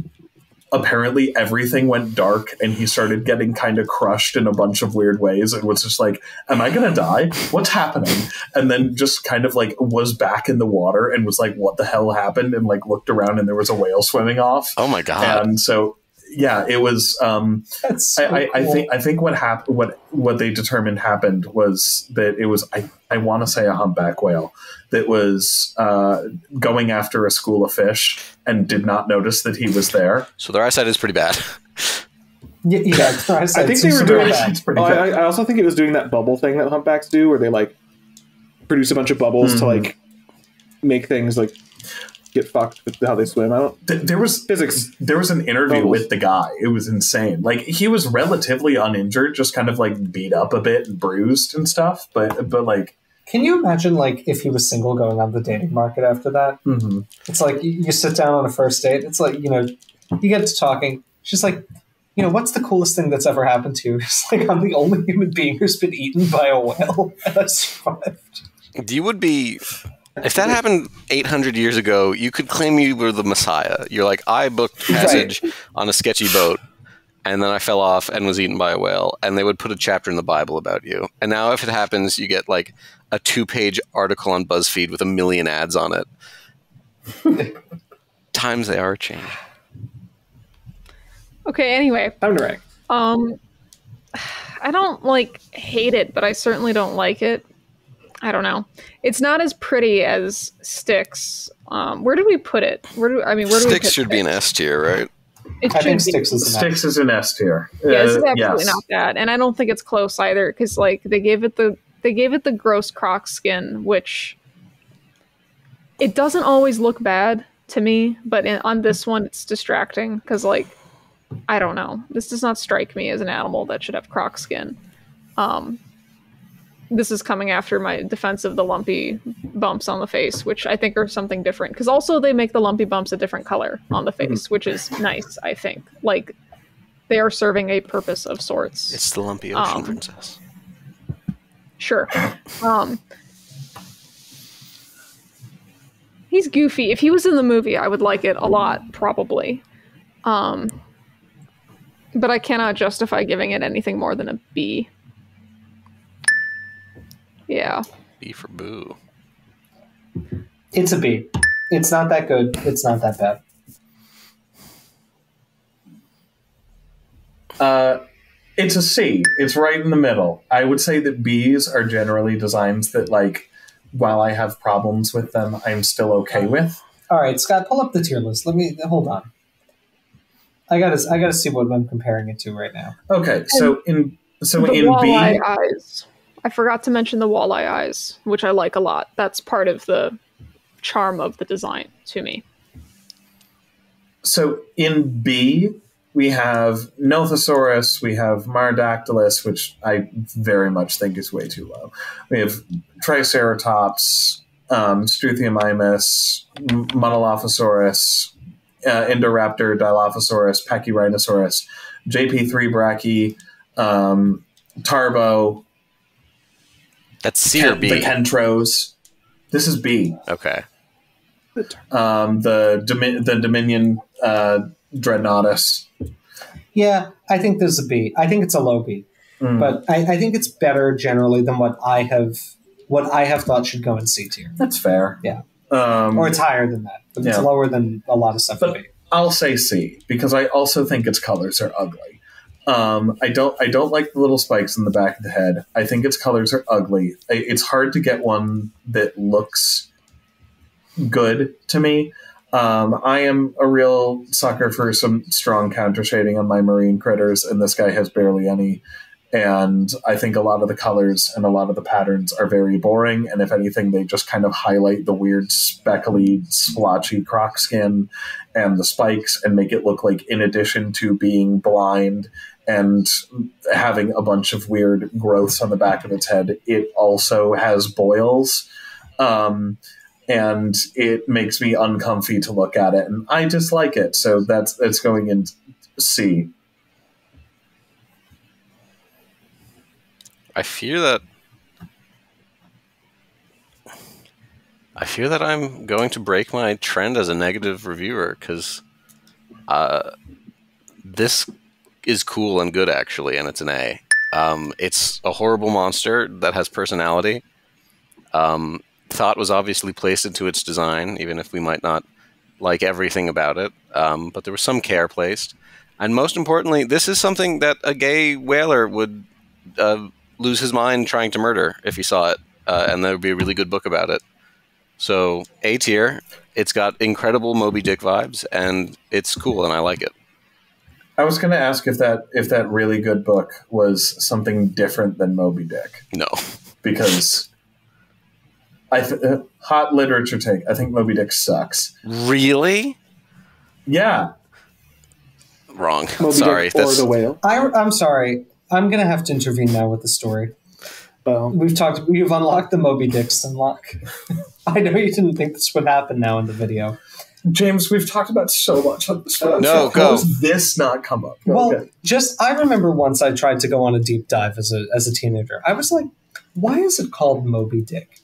Speaker 5: apparently everything went dark and he started getting kind of crushed in a bunch of weird ways and was just like, am I gonna die? What's happening? And then just kind of like was back in the water and was like, what the hell happened? And like looked around and there was a whale swimming off.
Speaker 2: Oh my god.
Speaker 5: And so yeah, it was
Speaker 1: That's so cool.
Speaker 5: I think what happened, what they determined happened was that it was I want to say a humpback whale that was going after a school of fish and did not notice that he was there.
Speaker 2: So their eyesight is pretty bad.
Speaker 1: Yeah, I
Speaker 3: think they were doing that. I also think it was doing that bubble thing that humpbacks do, where they like produce a bunch of bubbles to like make things like get fucked with how they swim.
Speaker 5: There was physics. There was an interview with the guy. It was insane. Like he was relatively uninjured, just kind of like beat up a bit and bruised and stuff. But like,
Speaker 1: can you imagine like if he was single going on the dating market after that?
Speaker 5: Mm-hmm.
Speaker 1: It's like you sit down on a first date. It's like, you know, you get to talking. She's like, you know, what's the coolest thing that's ever happened to you? It's like, I'm the only human being who's been eaten by a whale and I survived.
Speaker 2: You would be. If that happened 800 years ago, you could claim you were the Messiah. You're like, I booked passage on a sketchy boat, and then I fell off and was eaten by a whale, and they would put a chapter in the Bible about you. And now if it happens, you get like a 2-page article on BuzzFeed with 1 million ads on it. Times they are changing.
Speaker 4: Okay, anyway.
Speaker 3: Time to rank.
Speaker 4: I don't like hate it, but I certainly don't like it. I don't know. It's not as pretty as Styx. Where do we put it? Where do we
Speaker 2: Styx should be an S tier, right?
Speaker 1: I think Styx
Speaker 5: is an S tier.
Speaker 4: Yeah, this is absolutely not that, and I don't think it's close either. Because like they gave it the gross croc skin, which it doesn't always look bad to me, but on this one it's distracting because like I don't know. This does not strike me as an animal that should have croc skin. This is coming after my defense of the lumpy bumps on the face, which I think are something different. Because also they make the lumpy bumps a different color on the face, which is nice, I think. Like, they are serving a purpose of sorts.
Speaker 2: It's the lumpy ocean princess.
Speaker 4: Sure. He's goofy. If he was in the movie, I would like it a lot, probably. But I cannot justify giving it anything more than a B. Yeah.
Speaker 2: B for boo.
Speaker 1: It's a B. It's not that good. It's not that bad.
Speaker 5: It's a C. It's right in the middle. I would say that Bs are generally designs that, like, while I have problems with them, I'm still okay with.
Speaker 1: All right, Scott, pull up the tier list. Let me hold on. I gotta see what I'm comparing it to right now.
Speaker 5: Okay, so in B,
Speaker 4: walleye eyes. I forgot to mention the walleye eyes, which I like a lot. That's part of the charm of the design to me.
Speaker 5: So in B, we have Nothosaurus, we have Marodactylus, which I very much think is way too low. We have Triceratops, Struthiomimus, Monolophosaurus, Indoraptor, Dilophosaurus, Pachyrhinosaurus, JP3 Brachy, Tarbo.
Speaker 2: That's C or B?
Speaker 5: The Kentros. This is B.
Speaker 2: Okay.
Speaker 5: The Dominion Dreadnoughtus.
Speaker 1: Yeah, I think this is a B. I think it's a low B. But I think it's better generally than what I have thought should go in C tier.
Speaker 5: That's fair.
Speaker 1: Yeah. Or it's higher than that. But it's lower than a lot of stuff in B.
Speaker 5: I'll say C, because I also think its colors are ugly. I don't like the little spikes in the back of the head. I think its colors are ugly. It's hard to get one that looks good to me. I am a real sucker for some strong counter shading on my marine critters, and this guy has barely any. And I think a lot of the colors and a lot of the patterns are very boring. And if anything, they just kind of highlight the weird speckly, splotchy croc skin and the spikes and make it look like, in addition to being blind and having a bunch of weird growths on the back of its head, it also has boils. And it makes me uncomfy to look at it. And I dislike it. So that's going in C.
Speaker 2: I fear that I'm going to break my trend as a negative reviewer, because this is cool and good, actually, and it's an A. It's a horrible monster that has personality. Thought was obviously placed into its design, even if we might not like everything about it, but there was some care placed. And most importantly, this is something that a gay whaler would lose his mind trying to murder if he saw it, and there would be a really good book about it. So A tier. It's got incredible Moby Dick vibes, and it's cool, and I like it.
Speaker 5: I was going to ask if that really good book was something different than Moby Dick.
Speaker 2: No,
Speaker 5: because hot literature take. I think Moby Dick sucks.
Speaker 2: Really?
Speaker 5: Yeah.
Speaker 2: Wrong.
Speaker 3: Moby
Speaker 2: Sorry.
Speaker 3: Dick or the whale.
Speaker 1: I'm sorry. I'm going to have to intervene now with the story. You've unlocked the Moby Dicks unlock. I know you didn't think this would happen now in the video.
Speaker 5: James, we've talked about so much on this.
Speaker 2: No, go.
Speaker 5: How does this not come up?
Speaker 1: Well, I remember once I tried to go on a deep dive as a teenager. I was like, why is it called Moby Dick?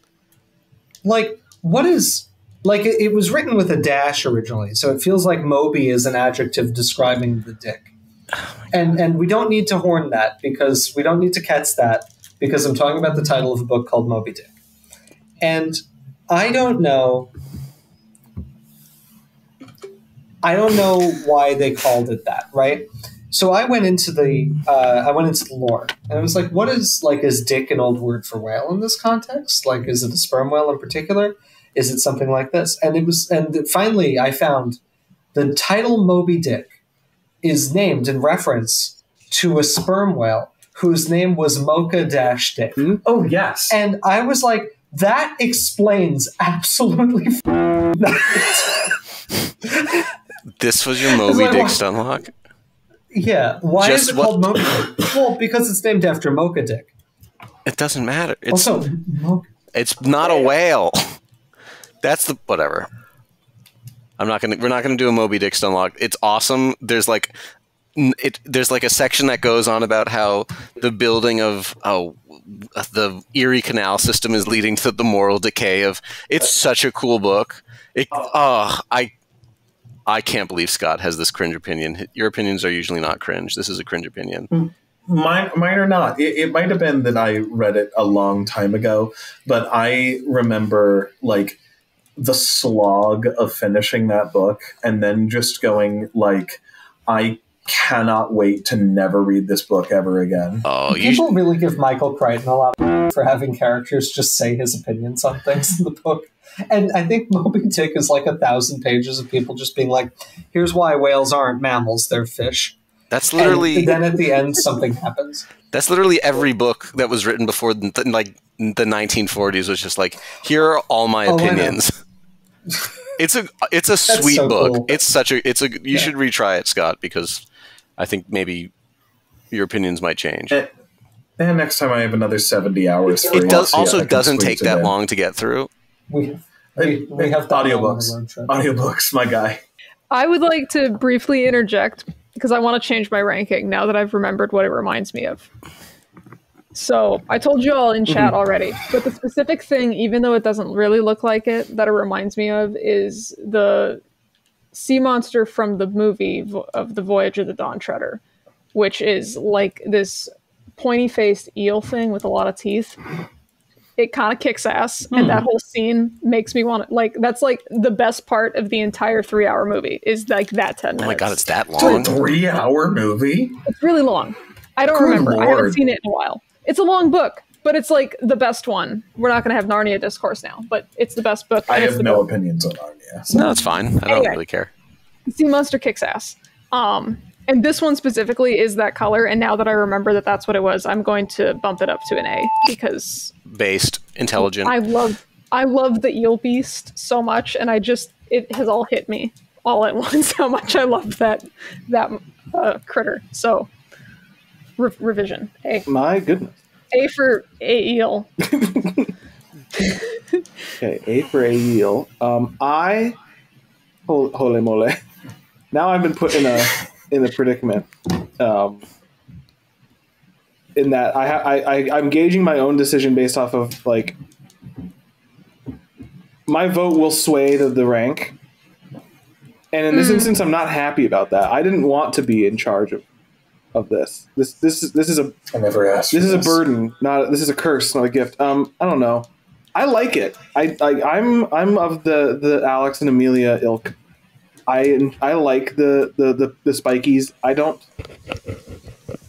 Speaker 1: Like, what is... Like, it was written with a dash originally, so it feels like Moby is an adjective describing the dick. And we don't need to horn that, because we don't need to catch that, because I'm talking about the title of a book called Moby Dick. And I don't know why they called it that, right? So I went into the lore, and I was like, what is dick an old word for whale in this context? Like, is it a sperm whale in particular? Is it something like this? And finally I found the title Moby Dick is named in reference to a sperm whale whose name was Mocha-Dick.
Speaker 5: Oh, yes.
Speaker 1: And I was like, that explains absolutely
Speaker 2: This was your Moby Dick Stunlock?
Speaker 1: Yeah. Why is it called Moby Dick? Well, because it's named after Mocha-Dick.
Speaker 2: It doesn't matter.
Speaker 1: It's
Speaker 2: not a whale. That's the whatever. We're not gonna do a Moby Dick Stunlock. It's awesome. There's like a section that goes on about how the building of the Erie Canal system is leading to the moral decay of. It's such a cool book. I can't believe Scott has this cringe opinion. Your opinions are usually not cringe. This is a cringe opinion.
Speaker 5: Mine are not. It might have been that I read it a long time ago, but I remember like the slog of finishing that book and then just going like, I cannot wait to never read this book ever again.
Speaker 2: Oh,
Speaker 1: People really give Michael Crichton a lot for having characters just say his opinions on things in the book. And I think Moby Dick is like 1,000 pages of people just being like, here's why whales aren't mammals, they're fish.
Speaker 2: That's literally...
Speaker 1: And then at the end, something happens.
Speaker 2: That's literally every book that was written before the 1940s was just like, here are all my opinions. It's a sweet
Speaker 1: so
Speaker 2: book.
Speaker 1: Cool.
Speaker 2: It's you should retry it, Scott, because I think maybe your opinions might change.
Speaker 5: And next time I have another 70 hours free.
Speaker 2: It doesn't take that long to get through.
Speaker 1: We have
Speaker 5: audiobooks. Audiobooks, my guy.
Speaker 4: I would like to briefly interject because I want to change my ranking now that I've remembered what it reminds me of. So I told you all in chat already, but the specific thing, even though it doesn't really look like it, that it reminds me of is the sea monster from the movie of The Voyage of the Dawn Treader, which is like this pointy-faced eel thing with a lot of teeth. It kind of kicks ass, and that whole scene makes me want to, like, that's like the best part of the entire 3-hour movie is like that 10 minutes.
Speaker 2: Oh my god, it's that long?
Speaker 5: It's a 3-hour movie?
Speaker 4: It's really long. I don't remember. Lord. I haven't seen it in a while. It's a long book, but it's like the best one. We're not going to have Narnia discourse now, but it's the best book.
Speaker 5: I have no opinions on Narnia.
Speaker 2: So. No, it's fine. I don't really care.
Speaker 4: The sea monster kicks ass. And this one specifically is that color, and now that I remember that that's what it was, I'm going to bump it up to an A because
Speaker 2: based, intelligent.
Speaker 4: I love the eel beast so much, and it has all hit me all at once how much I love that critter. So revision A.
Speaker 3: My goodness.
Speaker 4: A for A eel.
Speaker 3: Okay, A for A eel. Holy moly. Now I've been put in a predicament. In that I'm gauging my own decision based off of like my vote will sway the rank. And in this instance, I'm not happy about that. I didn't want to be in charge of this. This is a
Speaker 5: I never asked.
Speaker 3: This is a burden, this is a curse, not a gift. I don't know. I like it. I'm of the Alex and Amelia ilk. I like the spikies. I don't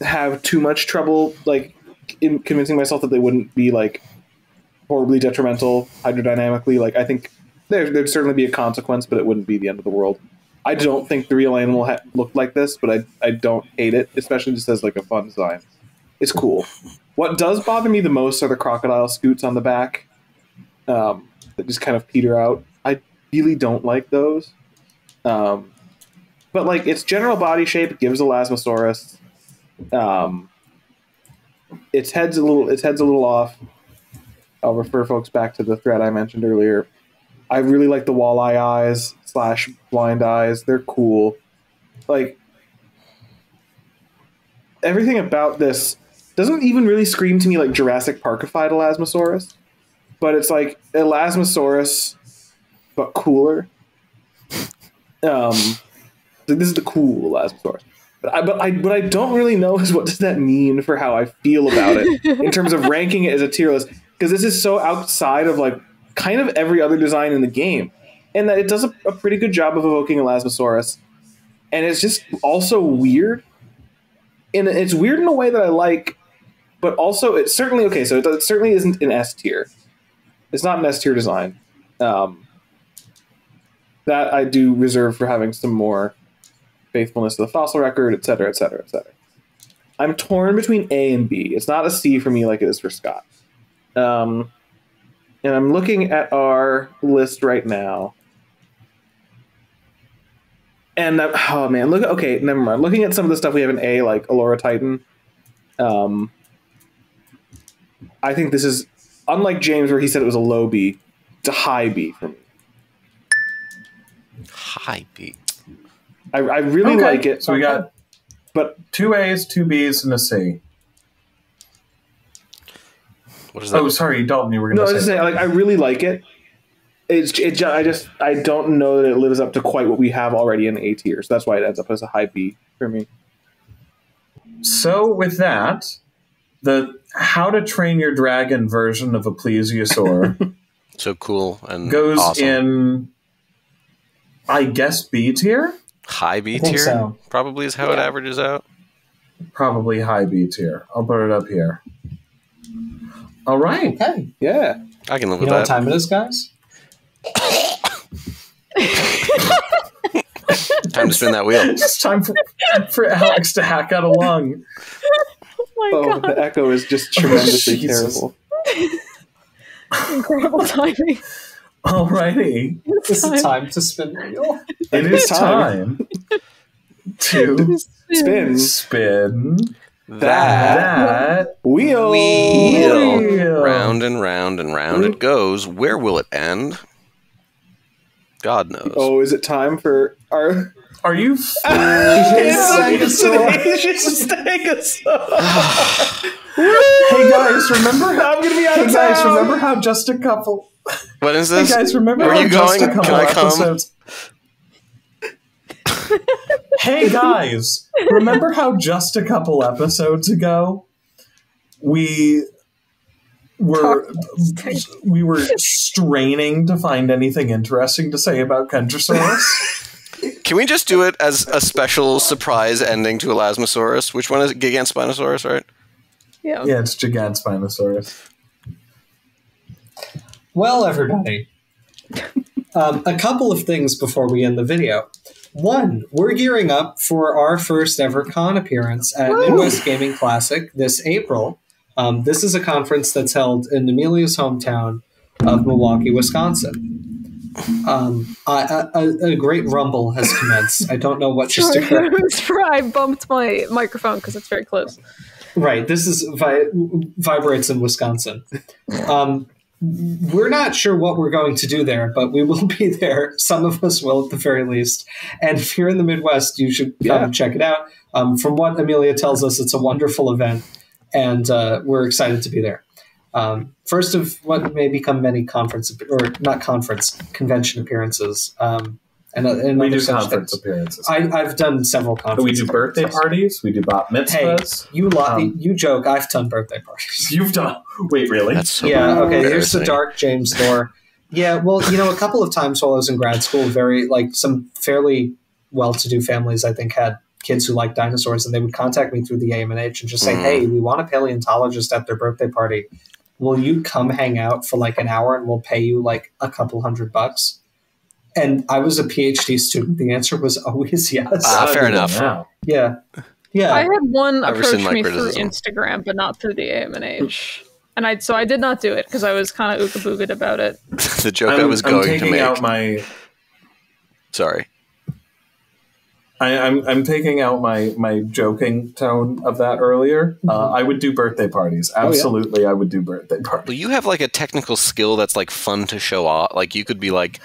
Speaker 3: have too much trouble like in convincing myself that they wouldn't be like horribly detrimental hydrodynamically. Like I think there'd certainly be a consequence, but it wouldn't be the end of the world. I don't think the real animal looked like this, but I don't hate it, especially just as like a fun design. It's cool. What does bother me the most are the crocodile scoots on the back that just kind of peter out. I really don't like those. But like its general body shape gives Elasmosaurus. Its head's a little off. I'll refer folks back to the thread I mentioned earlier. I really like the walleye eyes / blind eyes. They're cool. Like everything about this doesn't even really scream to me like Jurassic Parkified Elasmosaurus, but it's like Elasmosaurus, but cooler. This is the cool Elasmosaurus. But I don't really know is what does that mean for how I feel about it in terms of ranking it as a tier list, because this is so outside of like kind of every other design in the game, and that it does a pretty good job of evoking Elasmosaurus, and it's just also weird, and it's weird in a way that I like, but also it's certainly okay. So it certainly isn't an S tier. It's not an S tier design. That I do reserve for having some more faithfulness to the fossil record, et cetera, et cetera, et cetera. I'm torn between A and B. It's not a C for me like it is for Scott. And I'm looking at our list right now. And, oh man, okay, never mind. Looking at some of the stuff we have in A, like Allura Titan, I think this is, unlike James where he said it was a low B, it's a high B for me.
Speaker 2: High B.
Speaker 3: I really like it.
Speaker 5: So we got
Speaker 3: but
Speaker 5: 2 A's, 2 B's, and a C.
Speaker 2: What is that?
Speaker 5: Oh, sorry, Dalton, you were going to say.
Speaker 3: Like, I really like it. I don't know that it lives up to quite what we have already in A tier, so that's why it ends up as a high B for me.
Speaker 5: So with that, the How to Train Your Dragon version of a plesiosaur
Speaker 2: So cool and
Speaker 5: goes
Speaker 2: awesome.
Speaker 5: in, I guess, B tier?
Speaker 2: High B
Speaker 1: I think
Speaker 2: tier?
Speaker 1: so.
Speaker 2: Probably is how it averages out.
Speaker 5: Probably high B tier. I'll put it up here. All right.
Speaker 1: Okay.
Speaker 3: Yeah.
Speaker 2: I can live
Speaker 1: You
Speaker 2: with
Speaker 1: know what
Speaker 2: that.
Speaker 1: time it is, guys?
Speaker 2: Time to spin that wheel.
Speaker 5: It's time for Alex to hack out a lung.
Speaker 4: Oh my
Speaker 3: Oh,
Speaker 4: god.
Speaker 3: the echo is just tremendously
Speaker 5: Jesus.
Speaker 3: terrible.
Speaker 4: Incredible timing.
Speaker 5: Alrighty.
Speaker 1: Is it time to spin the wheel?
Speaker 5: It is time to spin that
Speaker 3: Wheel.
Speaker 5: wheel.
Speaker 2: Round and round and round it goes. Where will it end? God knows.
Speaker 3: Oh, is it time for our
Speaker 5: Are you?
Speaker 3: It's an Asian stegosaur.
Speaker 5: Hey guys, remember?
Speaker 3: I'm gonna be out
Speaker 5: Hey
Speaker 3: of
Speaker 5: guys,
Speaker 3: town.
Speaker 5: remember how just a couple?
Speaker 2: What is
Speaker 5: Hey
Speaker 2: this?
Speaker 5: guys, remember
Speaker 2: Where
Speaker 5: how
Speaker 2: are you
Speaker 5: just
Speaker 2: going?
Speaker 5: a couple
Speaker 2: Can I come?
Speaker 5: episodes? Hey guys, remember how just a couple episodes ago we were straining to find anything interesting to say about Kentrosaurus?
Speaker 2: Can we just do it as a special surprise ending to Elasmosaurus? Which one is it? Gigantospinosaurus, right?
Speaker 4: Yeah.
Speaker 5: Yeah, it's Gigantspinosaurus.
Speaker 1: Well, everybody, a couple of things before we end the video. One, we're gearing up for our first ever con appearance at Midwest Gaming Classic this April. This is a conference that's held in Amelia's hometown of Milwaukee, Wisconsin. A great rumble has commenced. I don't know what just occurred.
Speaker 4: I bumped my microphone because it's very close.
Speaker 1: Right, this is vibrates in Wisconsin. We're not sure what we're going to do there, but we will be there. Some of us will, at the very least. And if you're in the Midwest, you should come and check it out. From what Amelia tells us, it's a wonderful event, and we're excited to be there. First of what may become many convention appearances. And
Speaker 5: We do
Speaker 1: other such
Speaker 5: conference
Speaker 1: things.
Speaker 5: appearances.
Speaker 1: I've done several conferences.
Speaker 5: We do birthday parties. We do bat mitzvahs.
Speaker 1: Hey, you joke. I've done birthday parties.
Speaker 5: You've done. Wait, really?
Speaker 2: That's so
Speaker 1: Yeah, okay, here's the
Speaker 2: embarrassing.
Speaker 1: dark James lore. Yeah, well, a couple of times while I was in grad school, some fairly well-to-do families, I think, had kids who liked dinosaurs, and they would contact me through the AMNH and just say, hey, we want a paleontologist at their birthday party. Will you come hang out for like an hour and we'll pay you like a couple $100? And I was a PhD student. The answer was always yes.
Speaker 2: Fair enough.
Speaker 5: Wow.
Speaker 1: Yeah. Yeah.
Speaker 4: I had one
Speaker 2: Never
Speaker 4: approach
Speaker 2: seen my
Speaker 4: me through
Speaker 2: criticism.
Speaker 4: Instagram, but not through the AMNH. And I did not do it because I was kind of ooga-booga'd about it.
Speaker 2: The joke I was going to
Speaker 5: taking
Speaker 2: make.
Speaker 5: out my.
Speaker 2: Sorry.
Speaker 5: I'm taking out my joking tone of that earlier. I would do birthday parties. Absolutely, I would do birthday parties.
Speaker 2: Well, you have like a technical skill that's like fun to show off. Like you could be like,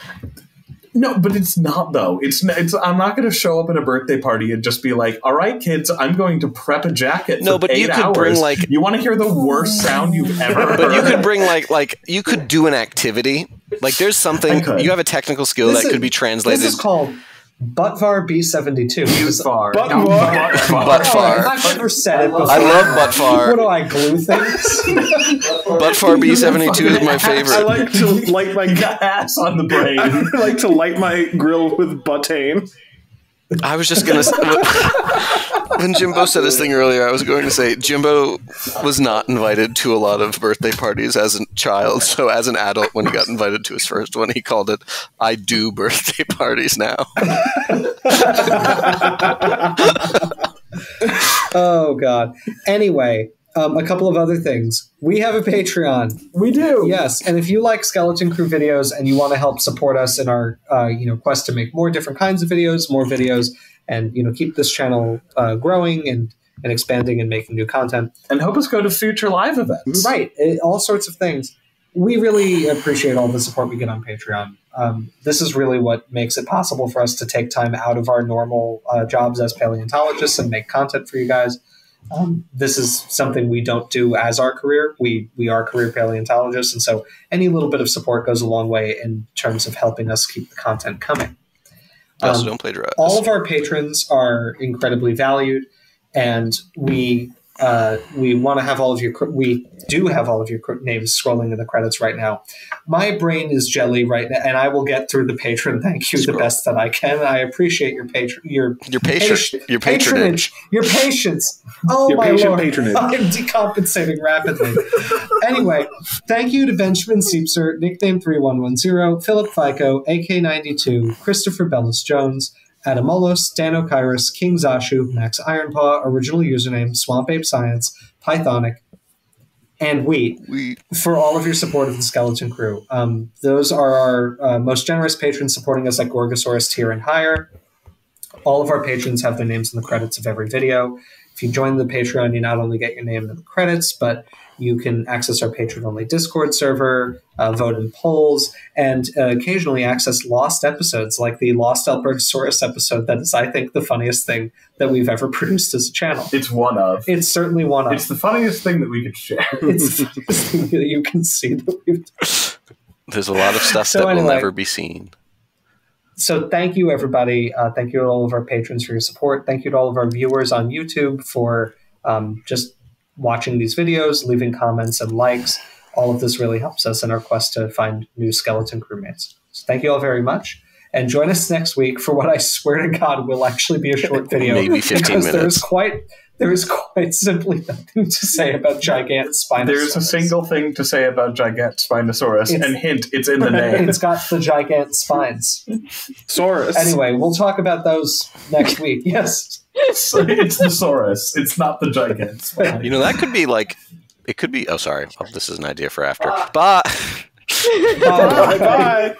Speaker 5: No, but it's not though. It's I'm not going to show up at a birthday party and just be like, "All right, kids, I'm going to prep a jacket."
Speaker 2: No,
Speaker 5: for
Speaker 2: but
Speaker 5: 8
Speaker 2: you could
Speaker 5: hours.
Speaker 2: bring, like-
Speaker 5: You want to hear the worst sound you've ever heard?
Speaker 2: but you could bring like you could do an activity. Like there's something
Speaker 5: I could.
Speaker 2: you have a technical skill that could be translated.
Speaker 1: This is called Buttvar B72.
Speaker 5: Buttvar.
Speaker 2: Buttvar.
Speaker 1: I've never said it before.
Speaker 2: I love Buttvar.
Speaker 1: What do I glue things?
Speaker 2: Buttvar B72 is my
Speaker 3: I
Speaker 2: favorite.
Speaker 3: like to light my
Speaker 5: Got ass on the brain.
Speaker 3: I like to light my grill with butane.
Speaker 2: I was just gonna. When Jimbo said his thing earlier, I was going to say Jimbo was not invited to a lot of birthday parties as a child. So as an adult, when he got invited to his first one, he called it "I do birthday parties now."
Speaker 1: Oh, God. Anyway, a couple of other things. We have a Patreon.
Speaker 5: We do.
Speaker 1: Yes, and if you like Skeleton Crew videos and you want to help support us in our quest to make more different kinds of videos, and keep this channel growing and expanding and making new content,
Speaker 5: And help us go to future live events.
Speaker 1: right? All sorts of things. We really appreciate all the support we get on Patreon. This is really what makes it possible for us to take time out of our normal jobs as paleontologists and make content for you guys. This is something we don't do as our career. We are career paleontologists, and so any little bit of support goes a long way in terms of helping us keep the content coming.
Speaker 2: Also, don't plagiarize.
Speaker 1: All of our patrons are incredibly valued, and we we want to have all of your. We do have all of your names scrolling in the credits right now. My brain is jelly right now, and I will get through the patron thank you the best that I can. I appreciate your patronage, your patience. Oh
Speaker 3: your
Speaker 1: my lord,
Speaker 3: patronage.
Speaker 1: I'm decompensating rapidly. Anyway, thank you to Benjamin Seepser, nickname 3110, Philip Fico, AK92, Christopher Bellis Jones, Adamolos, Dan Okyrus, King Zashu, Max Ironpaw, original username, Swamp Ape Science, Pythonic, and we for all of your support of the Skeleton Crew. Those are our most generous patrons supporting us at Gorgosaurus tier and higher. All of our patrons have their names in the credits of every video. If you join the Patreon, you not only get your name in the credits, but you can access our patron-only Discord server, vote in polls, and occasionally access lost episodes like the Lost Albertosaurus episode that is, I think, the funniest thing that we've ever produced as a channel.
Speaker 5: It's one of.
Speaker 1: It's certainly one of.
Speaker 5: It's the funniest thing that we could share.
Speaker 1: It's the funniest thing that you can see that we've done.
Speaker 2: There's a lot of stuff that will never be seen.
Speaker 1: So thank you, everybody. Thank you to all of our patrons for your support. Thank you to all of our viewers on YouTube for just watching these videos, leaving comments and likes. All of this really helps us in our quest to find new Skeleton crewmates. So thank you all very much. And join us next week for what I swear to God will actually be a short video.
Speaker 2: Maybe 15 minutes.
Speaker 1: There is quite simply nothing to say about Gigantspinosaurus.
Speaker 5: There's a single thing to say about Gigantspinosaurus, and hint, it's in the name.
Speaker 1: It's got the giant spines.
Speaker 3: Saurus.
Speaker 1: Anyway, we'll talk about those next week. Yes.
Speaker 5: It's the Saurus. It's not the Gigantspine.
Speaker 2: You know, that could be like, it could be, oh, sorry. Oh, this is an idea for after. Bye.
Speaker 3: Bye. Bye.